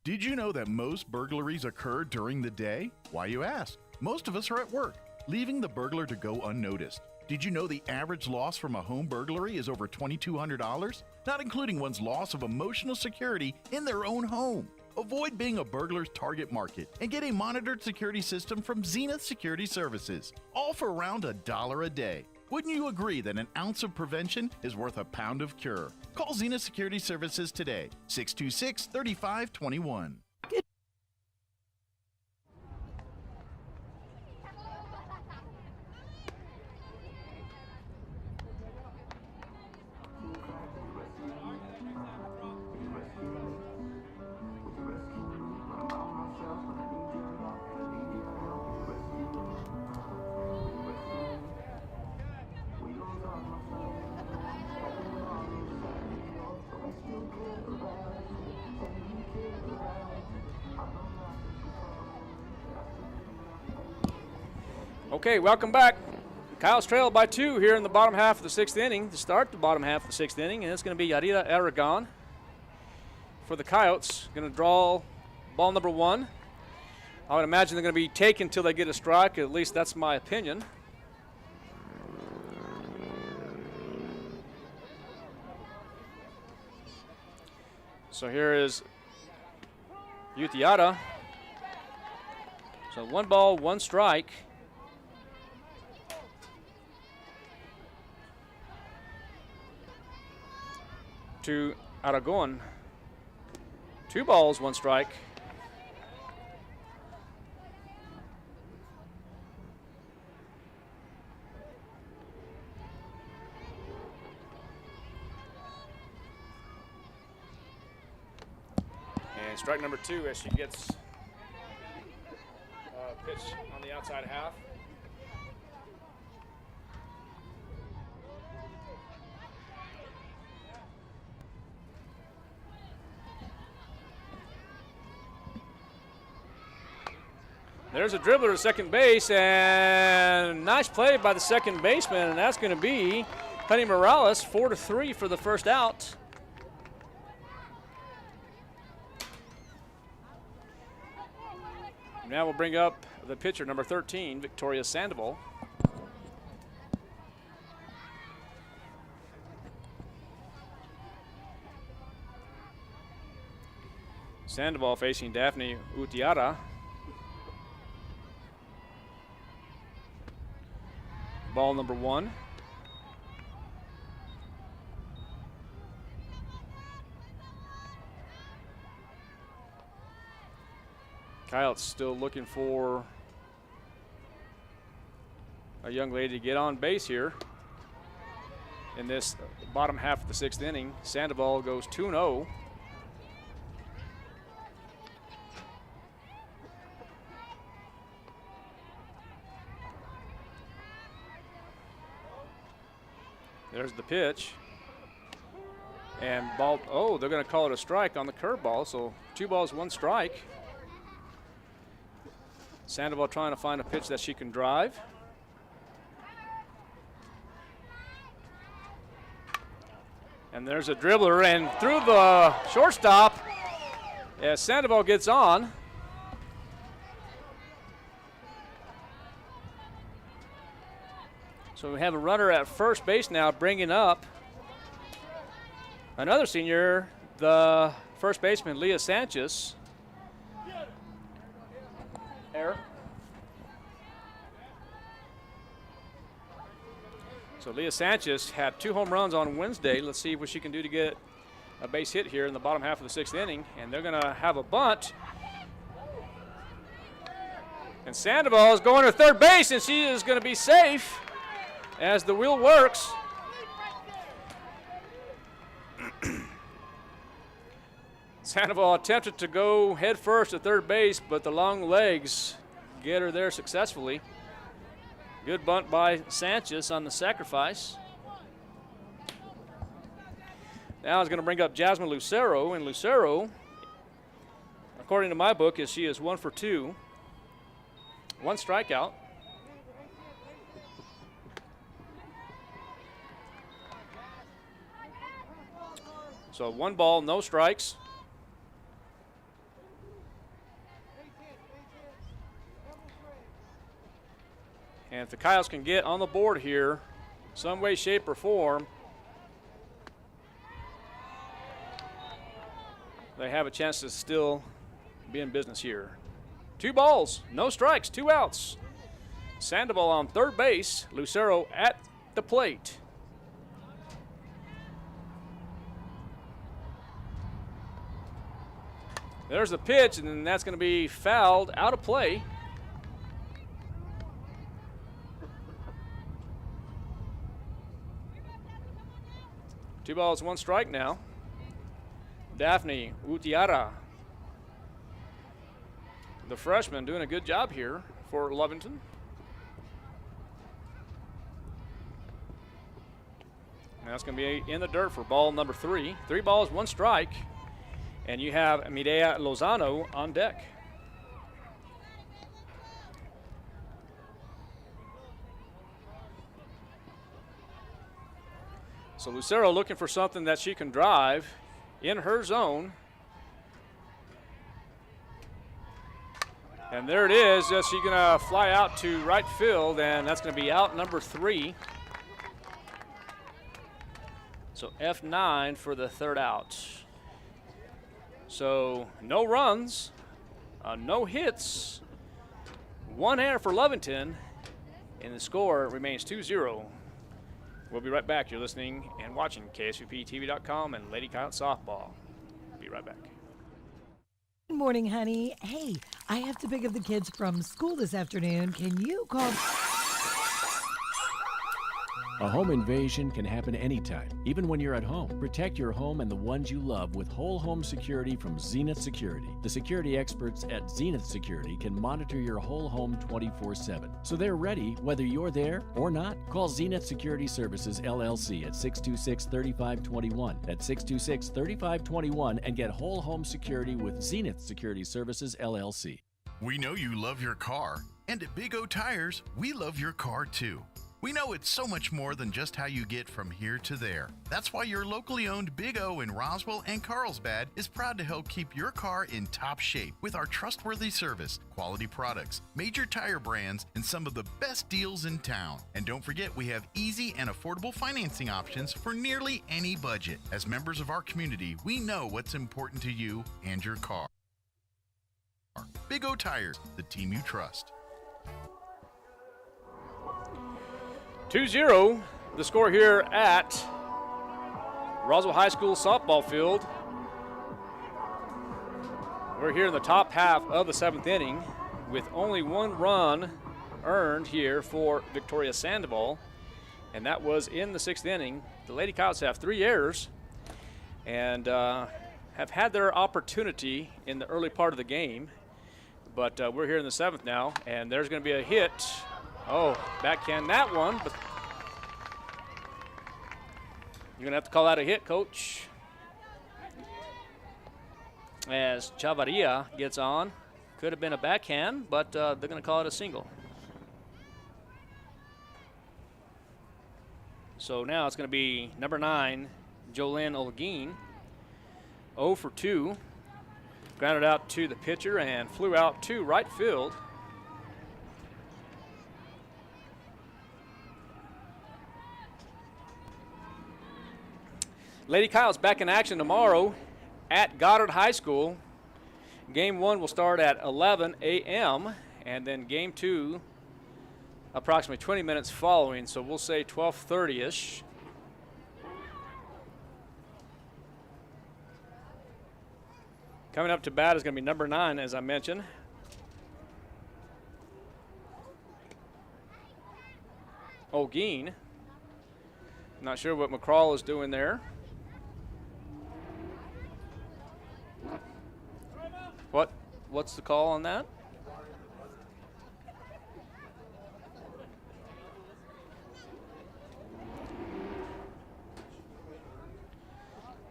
Did you know that most burglaries occur during the day? Why, you ask? Most of us are at work, leaving the burglar to go unnoticed. Did you know the average loss from a home burglary is over $2,200? Not including one's loss of emotional security in their own home. Avoid being a burglar's target market and get a monitored security system from Zenith Security Services, all for around $1 a day. Wouldn't you agree that an ounce of prevention is worth a pound of cure? Call Zenith Security Services today, 626-3521. Okay, welcome back. Kyle's trailed by 2 here in the bottom half of the 6th inning to start the bottom half of the 6th inning, and it's going to be Yarida Aragon for the Coyotes. Going to draw ball number 1. I would imagine they're going to be taken until they get a strike. At least that's my opinion. So here is Utiara. So 1 ball, 1 strike. To Aragon. 2 balls, 1 strike. And strike number 2 as she gets pitch on the outside half. There's a dribbler at second base, and nice play by the second baseman, and that's going to be Honey Morales, 4-3 for the first out. Now we'll bring up the pitcher, number 13, Victoria Sandoval. Sandoval facing Daphne Utiara. Ball number 1. Kyle's still looking for a young lady to get on base here in this bottom half of the 6th inning. Sandoval goes 2-0. There's the pitch. And ball, oh, they're going to call it a strike on the curveball, so 2 balls, 1 strike. Sandoval trying to find a pitch that she can drive. And there's a dribbler, and through the shortstop as Sandoval gets on. So we have a runner at first base now, bringing up another senior, the first baseman, Leah Sanchez. Error. So Leah Sanchez had 2 home runs on Wednesday. Let's see what she can do to get a base hit here in the bottom half of the 6th inning. And they're going to have a bunt. And Sandoval is going to third base, and she is going to be safe as the wheel works. Sandoval attempted to go head first at third base, but the long legs get her there successfully. Good bunt by Sanchez on the sacrifice. Now it's going to bring up Jasmine Lucero, and Lucero, according to my book, she is 1 for 2. 1 strikeout. So 1 ball, no strikes. And if the Coyotes can get on the board here, some way, shape, or form, they have a chance to still be in business here. 2 balls, no strikes, 2 outs. Sandoval on third base, Lucero at the plate. There's the pitch, and then that's going to be fouled out of play. Two balls, 1 strike now. Daphne Utiara, the freshman, doing a good job here for Lovington. And that's going to be in the dirt for ball number 3. 3 balls, 1 strike. And you have Mireya Lozano on deck. So Lucero looking for something that she can drive in her zone. And there it is. She's going to fly out to right field, and that's going to be out number 3. So F9 for the third out. So no runs, no hits, 1 error for Lovington, and the score remains 2-0. We'll be right back. You're listening and watching KSVPTV.com and Lady Coyote Softball. Be right back. Good morning, honey. Hey, I have to pick up the kids from school this afternoon. Can you call? A home invasion can happen anytime, even when you're at home. Protect your home and the ones you love with whole home security from Zenith Security. The security experts at Zenith Security can monitor your whole home 24/7. So they're ready whether you're there or not. Call Zenith Security Services LLC at 626-3521. That's 626-3521 and get whole home security with Zenith Security Services LLC. We know you love your car, and at Big O Tires, we love your car too. We know it's so much more than just how you get from here to there. That's why your locally owned Big O in Roswell and Carlsbad is proud to help keep your car in top shape with our trustworthy service, quality products, major tire brands, and some of the best deals in town. And don't forget, we have easy and affordable financing options for nearly any budget. As members of our community, we know what's important to you and your car. Big O Tires, the team you trust. 2-0, the score here at Roswell High School softball field. We're here in the top half of the 7th inning with only 1 run earned here for Victoria Sandoval, and that was in the 6th inning. The Lady Coyotes have 3 errors and have had their opportunity in the early part of the game, but we're here in the 7th now, and there's going to be a hit. Oh, backhand that one, but you're going to have to call that a hit, Coach. As Chavarria gets on. Could have been a backhand, but they're going to call it a single. So now it's going to be number 9, Jolene Olguin. 0 for 2. Grounded out to the pitcher and flew out to right field. Lady Coyotes back in action tomorrow at Goddard High School. Game 1 will start at 11 a.m. and then game 2 approximately 20 minutes following, so we'll say 12:30-ish. Coming up to bat is going to be number 9, as I mentioned. Olguin. Not sure what McCraw is doing there. What's the call on that?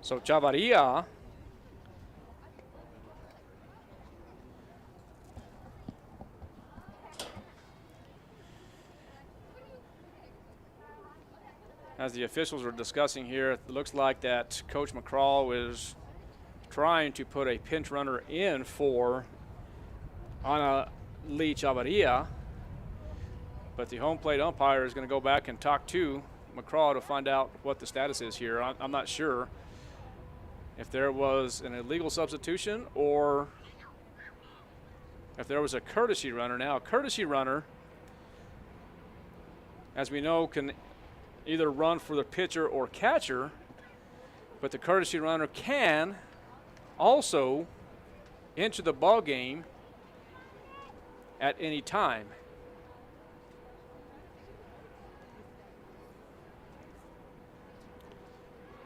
So Chavarria as the officials are discussing here, it looks like that Coach McCraw is trying to put a pinch runner in for Ana Lee Chavarria, but the home plate umpire is going to go back and talk to McCraw to find out what the status is here. I'm not sure if there was an illegal substitution or if there was a courtesy runner. Now, a courtesy runner, as we know, can either run for the pitcher or catcher, but the courtesy runner can also enter the ball game at any time.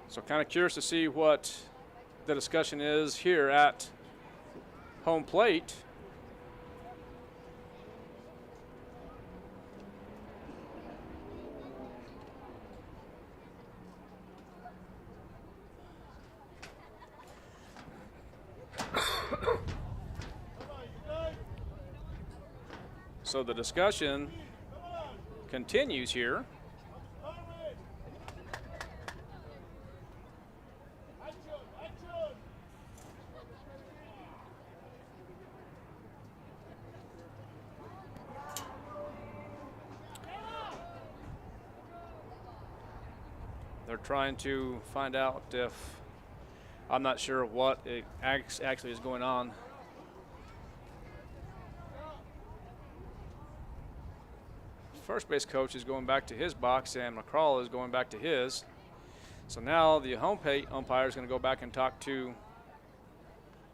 So kind of curious to see what the discussion is here at home plate. So the discussion continues here. trying to find out if, I'm not sure what it actually is going on. First base coach is going back to his box, and McCraw is going back to his. So now the home plate umpire is going to go back and talk to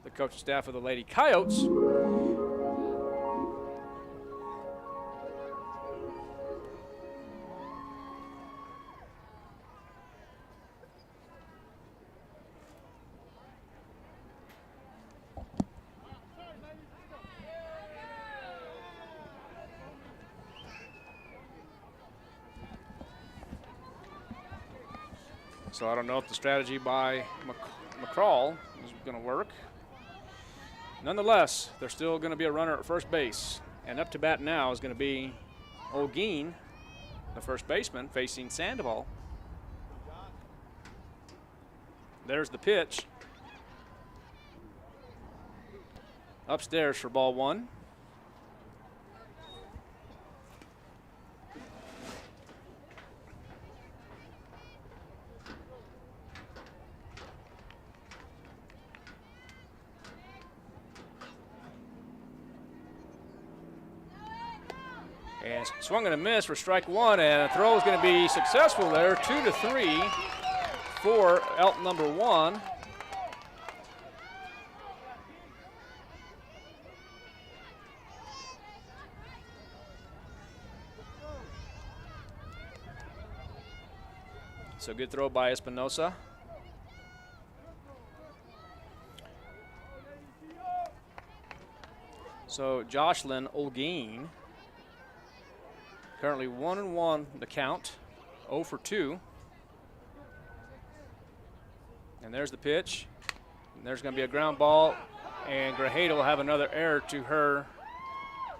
the coaching staff of the Lady Coyotes. So I don't know if the strategy by McCraw is going to work. Nonetheless, there's still going to be a runner at first base. And up to bat now is going to be Olguin, the first baseman, facing Sandoval. There's the pitch. Upstairs for ball one. And swung and a miss for strike one, and a throw is going to be successful there. 2-3 for out number one. So good throw by Espinosa. So Jocelyn Olguin, currently 1-1 the count, 0 for 2. And there's the pitch. And there's going to be a ground ball, and Grajeda will have another error to her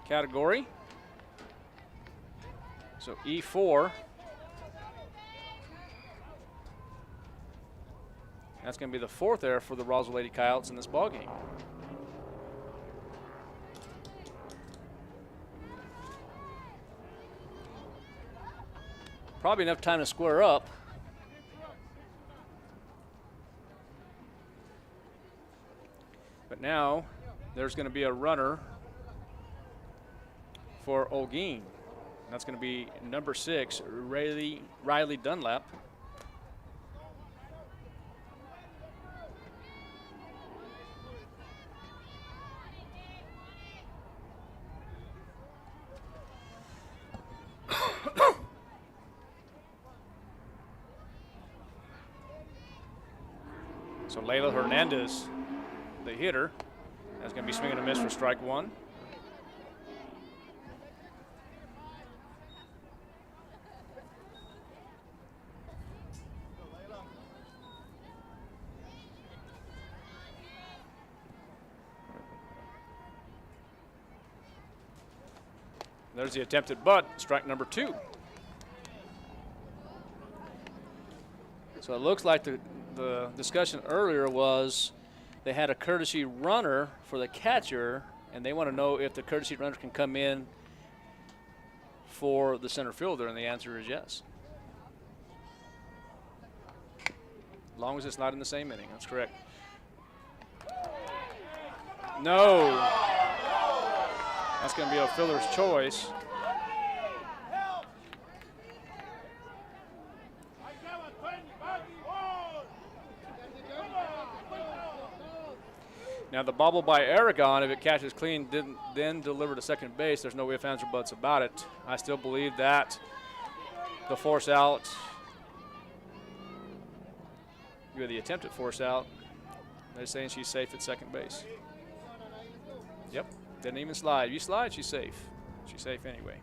category. So E4. That's going to be the fourth error for the Roswell Lady Coyotes in this ballgame. Probably enough time to square up. But now there's going to be a runner for Olguin. That's going to be number 6, Riley Dunlap. So Layla Hernandez, the hitter, that's going to be swinging a miss for strike one. There's the attempted butt, strike number 2. So it looks like the discussion earlier was they had a courtesy runner for the catcher, and they want to know if the courtesy runner can come in for the center fielder, and the answer is yes. As long as it's not in the same inning, that's correct. No. That's going to be a fielder's choice. Now the bobble by Aragon, if it catches clean, didn't then deliver to second base, there's no ifs, ands, or buts about it. I still believe that the force out, the attempted force out, they're saying she's safe at second base. Yep, didn't even slide. You slide, she's safe. She's safe anyway.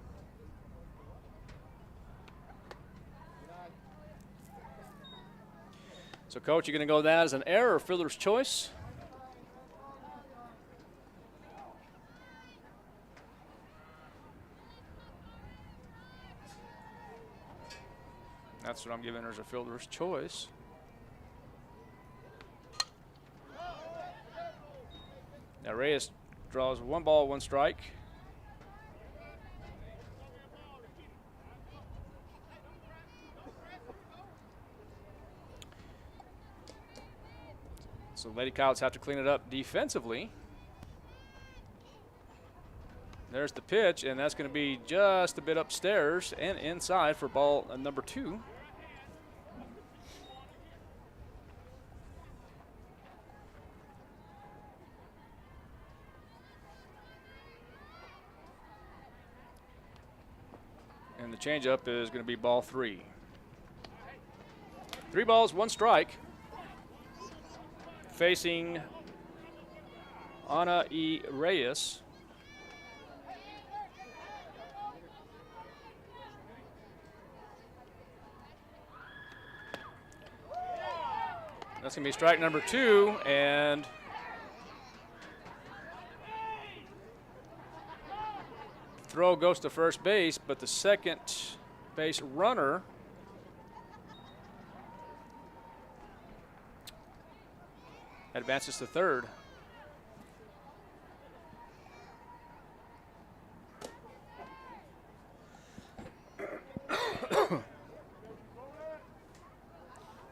So, Coach, you're going to go that as an error or fielder's choice? That's what I'm giving her as a fielder's choice. Now Reyes draws 1 ball, 1 strike. So Lady Coyotes have to clean it up defensively. There's the pitch, and that's going to be just a bit upstairs and inside for ball number 2. And the changeup is going to be ball 3. 3 balls, 1 strike. Facing Ana E. Reyes. That's going to be strike number 2, and throw goes to first base, but the second base runner advances to third.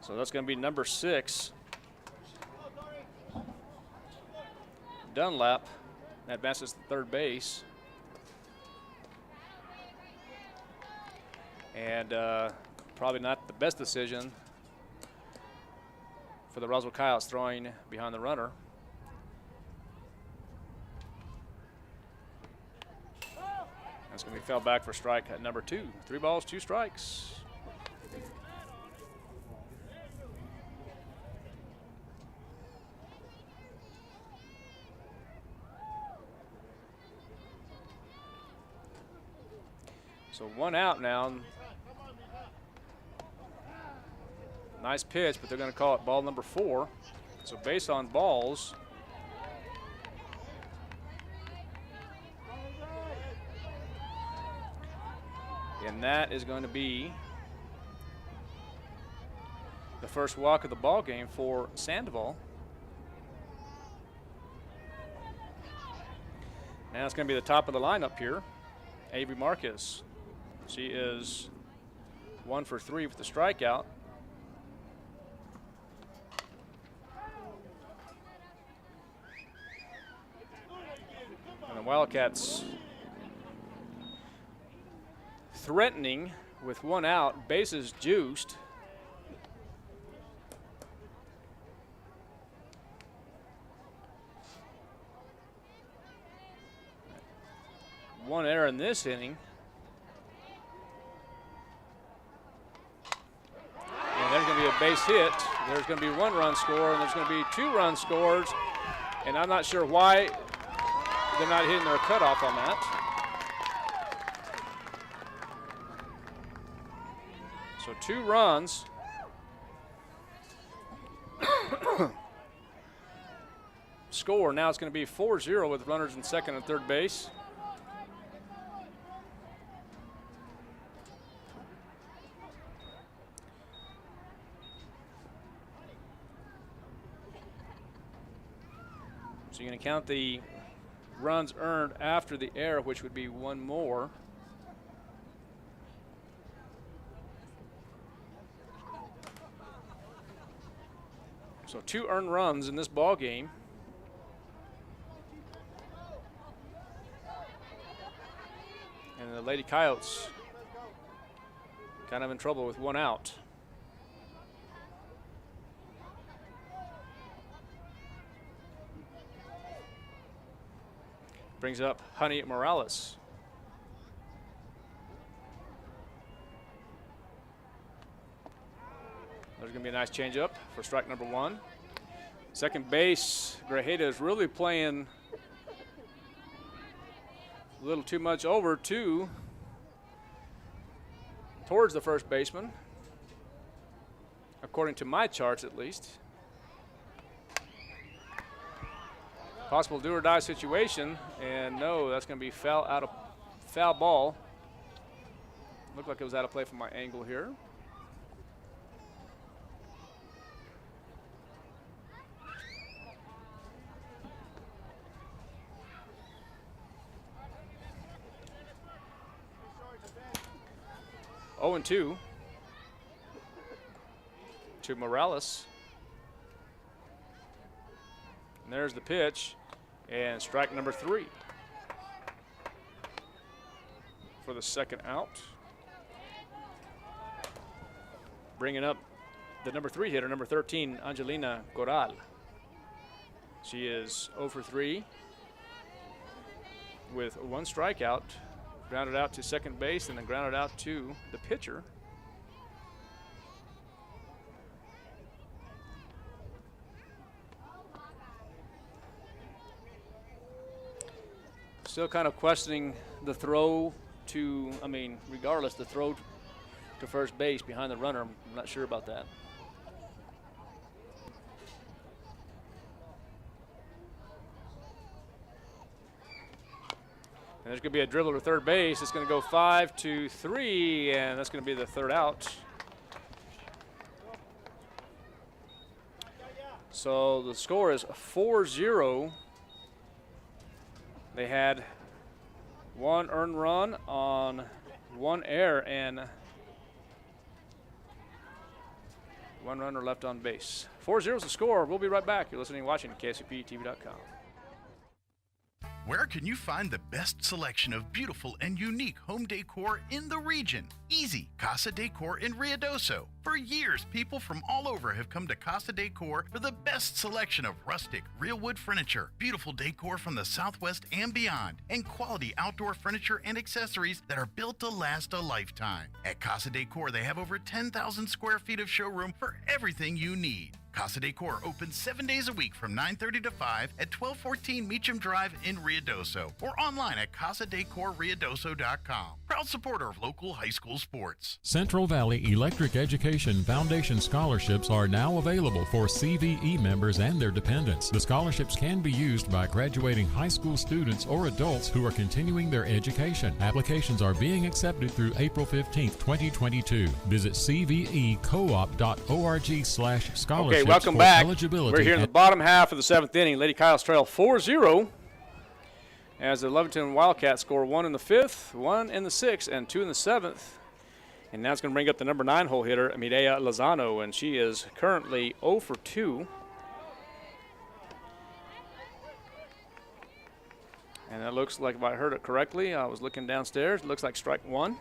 So that's going to be number 6. Dunlap advances to third base. And probably not the best decision for the Roswell Coyotes, throwing behind the runner. That's going to be fouled back for strike at number 2. 3 balls, 2 strikes. So 1 out now. Nice pitch, but they're going to call it ball number 4. So base on balls. And that is going to be the first walk of the ball game for Sandoval. Now it's going to be the top of the lineup here, Avery Marquez. She is 1 for 3 with the strikeout. And the Wildcats threatening with 1 out, bases juiced. One error in this inning. And there's going to be a base hit. There's going to be 1 run score, and there's going to be 2 run scores. And I'm not sure why they're not hitting their cutoff on that. So 2 runs. Score. Now it's going to be 4-0 with runners in second and third base. So you're going to count the runs earned after the error, which would be 1 more. So 2 earned runs in this ball game. And the Lady Coyotes kind of in trouble with 1 out. Brings up Honey Morales. There's going to be a nice changeup for strike number 1. Second base, Grajeda is really playing a little too much over towards the first baseman, according to my charts at least. Possible do or die situation, and no, that's going to be foul ball. Looked like it was out of play from my angle here. Oh, and 2 to Morales. there's the pitch, and strike number 3 for the second out. Bringing up the number 3 hitter, number 13, Angelina Corral. She is 0 for 3 with 1 strikeout, grounded out to second base and then grounded out to the pitcher. Still kind of questioning the throw to, regardless, the throw to first base behind the runner. I'm not sure about that. And there's going to be a dribble to third base. It's going to go 5-3, and that's going to be the third out. So the score is 4-0. They had 1 earned run on 1 error and 1 runner left on base. 4-0 is the score. We'll be right back. You're listening and watching KSUPTV.com. Where can you find the best selection of beautiful and unique home decor in the region? Easy, Casa Decor in Ruidoso. For years, people from all over have come to Casa Decor for the best selection of rustic, real wood furniture, beautiful decor from the Southwest and beyond, and quality outdoor furniture and accessories that are built to last a lifetime. At Casa Decor, they have over 10,000 square feet of showroom for everything you need. Casa Decor opens 7 days a week from 9:30 to 5 at 1214 Meacham Drive in Ruidoso or online at casadecorruidoso.com. Proud supporter of local high school sports. Central Valley Electric Education Foundation scholarships are now available for CVE members and their dependents. The scholarships can be used by graduating high school students or adults who are continuing their education. Applications are being accepted through April 15th, 2022. Visit cvecoop.org/scholarships. Okay, welcome back. We're here in the bottom half of the 7th inning. Lady Kyles trail 4-0 as the Lovington Wildcats score 1 in the 5th, 1 in the 6th, and 2 in the 7th. And now it's going to bring up the number 9 hole hitter, Mireya Lozano, and she is currently 0 for 2. And that looks like, if I heard it correctly, I was looking downstairs, it looks like strike 1.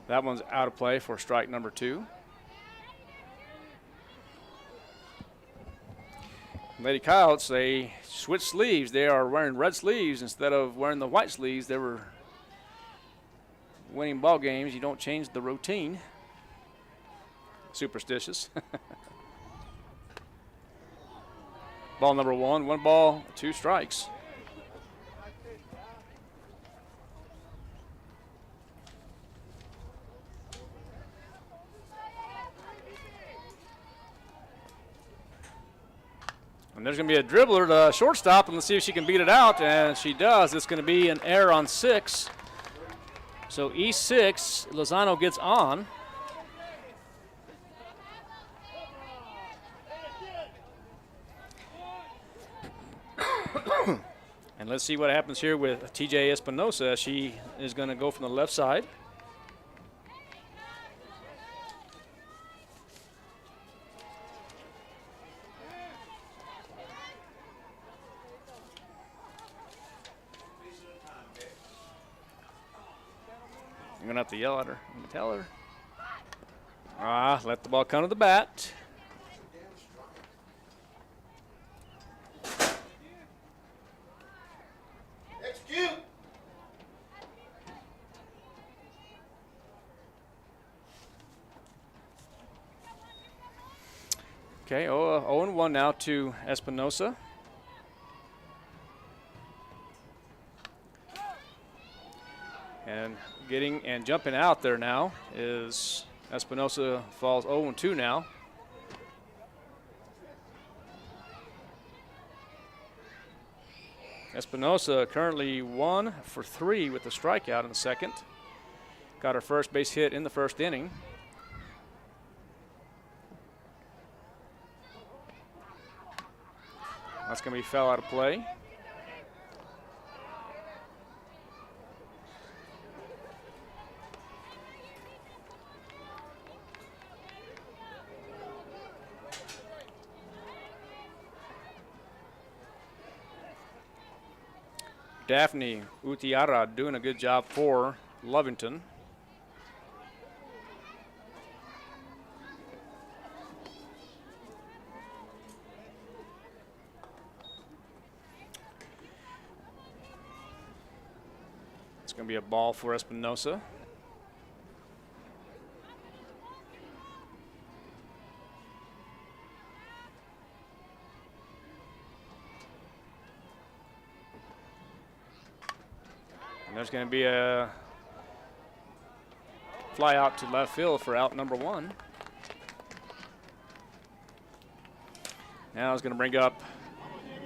That one's out of play for strike number 2. Lady Coyotes, they switched sleeves. They are wearing red sleeves instead of wearing the white sleeves. They were winning ball games. You don't change the routine. Superstitious. Ball number 1, 1 ball, 2 strikes. And there's going to be a dribbler to shortstop, and let's see if she can beat it out. And she does. It's going to be an error on 6. So E6, Lozano gets on. And let's see what happens here with TJ Espinosa. She is going to go from the left side. I'm going to have to yell at her and tell her. Let the ball come to the bat. Execute. Okay, 0-1 now to Espinosa. And getting and jumping out there now is Espinosa. Falls 0-2 now. Espinosa currently 1 for 3 with the strikeout in the second. Got her first base hit in the first inning. That's going to be foul out of play. Daphne Utiara doing a good job for Lovington. It's going to be a ball for Espinosa. And there's going to be a fly out to left field for out number 1. Now it's going to bring up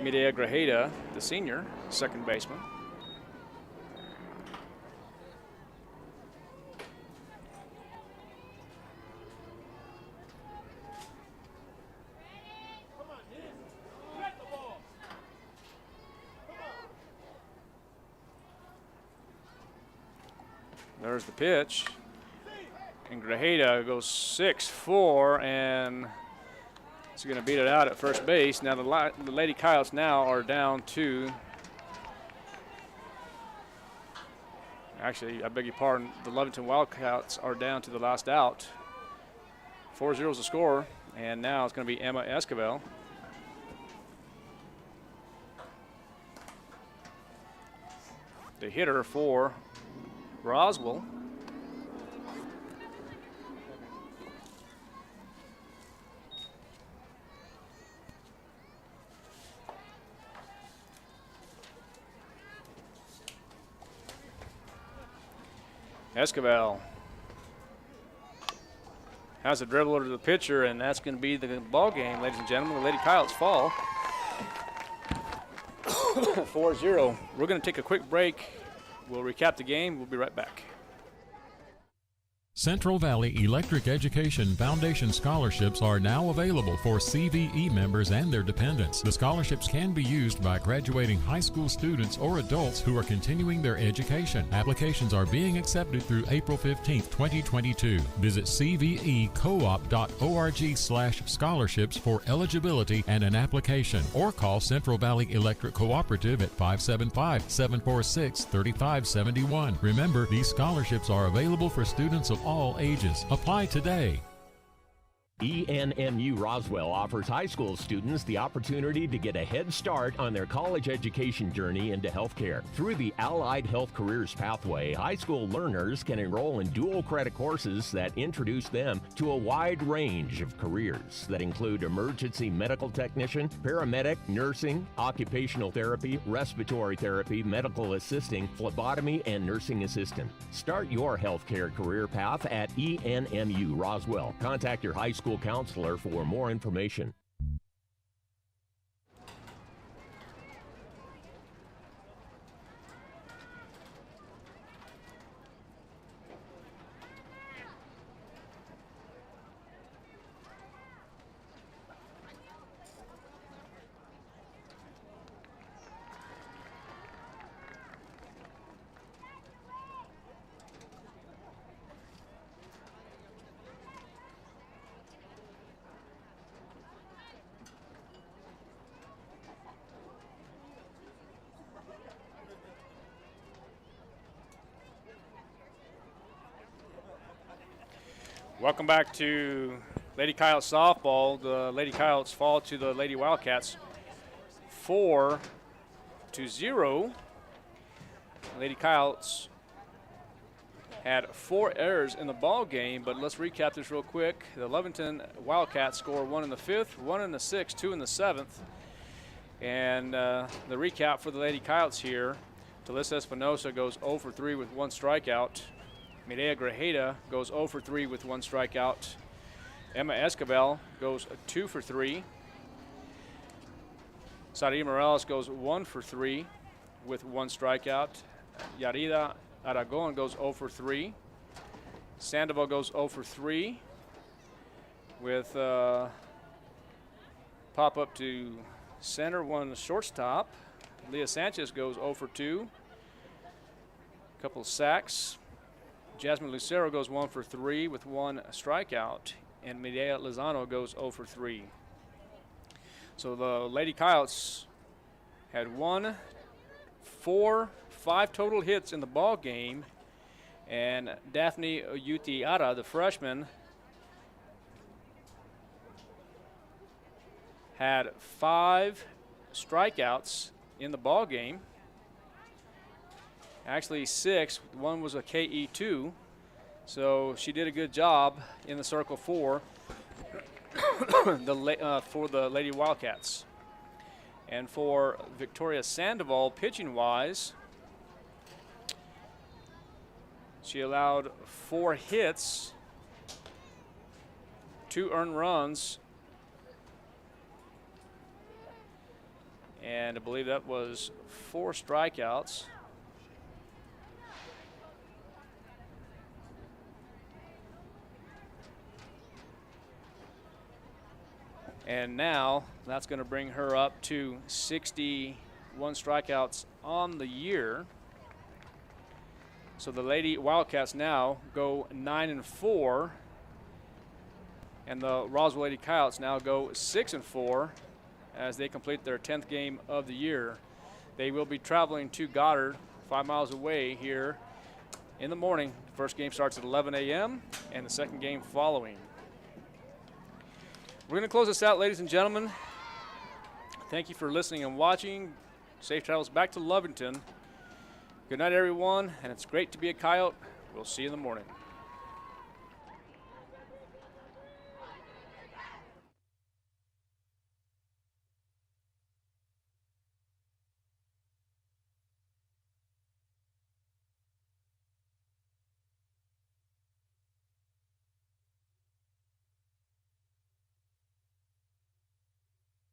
Midea Grajeda, the senior second baseman. There's the pitch. And Grajeda goes 6-4, and he's going to beat it out at first base. Now the Lady Coyotes now are down to, actually, I beg your pardon, the Lovington Wildcats are down to the last out. 4-0 is the score, and now it's going to be Emma Esquivel. The hitter for Roswell. Esquivel has a dribbler to the pitcher, and that's going to be the ball game, ladies and gentlemen. The Lady Coyotes fall 4-0. We're going to take a quick break. We'll recap the game. We'll be right back. Central Valley Electric Education Foundation scholarships are now available for CVE members and their dependents. The scholarships can be used by graduating high school students or adults who are continuing their education. Applications are being accepted through April 15, 2022. Visit cvecoop.org/scholarships for eligibility and an application, or call Central Valley Electric Cooperative at 575-746-3571. Remember, these scholarships are available for students of all ages. Apply today. ENMU Roswell offers high school students the opportunity to get a head start on their college education journey into healthcare. Through the Allied Health Careers Pathway, high school learners can enroll in dual credit courses that introduce them to a wide range of careers that include emergency medical technician, paramedic, nursing, occupational therapy, respiratory therapy, medical assisting, phlebotomy, and nursing assistant. Start your healthcare career path at ENMU Roswell. Contact your high school counselor for more information. Welcome back to Lady Coyotes softball. The Lady Coyotes fall to the Lady Wildcats 4-0. Lady Coyotes had 4 errors in the ball game, but let's recap this real quick. The Lovington Wildcats score 1 in the 5th, 1 in the 6th, 2 in the 7th. And the recap for the Lady Coyotes here: Talissa Espinosa goes 0 for 3 with 1 strikeout. Midea Grajeda goes 0 for 3 with 1 strikeout. Emma Esquivel goes 2 for 3. Sadia Morales goes 1 for 3 with 1 strikeout. Yarida Aragon goes 0 for 3. Sandoval goes 0 for 3 with pop up to center, 1 shortstop. Leah Sanchez goes 0 for 2. A couple of sacks. Jasmine Lucero goes 1 for 3 with 1 strikeout, and Medea Lozano goes 0 for 3. So the Lady Coyotes had 1 5 total hits in the ball game. And Daphne Uyutiara, the freshman, had 5 strikeouts in the ball game. Actually 6. One was a KE2. So she did a good job in the Circle 4 for the Lady Wildcats. And for Victoria Sandoval, pitching-wise, she allowed 4 hits, 2 earned runs, and I believe that was 4 strikeouts. And now that's going to bring her up to 61 strikeouts on the year. So the Lady Wildcats now go 9-4, and the Roswell Lady Coyotes now go 6-4 as they complete their 10th game of the year. They will be traveling to Goddard, 5 miles away here in the morning. The first game starts at 11 a.m. and the second game following. We're going to close this out, ladies and gentlemen. Thank you for listening and watching. Safe travels back to Lovington. Good night, everyone, and it's great to be a Coyote. We'll see you in the morning.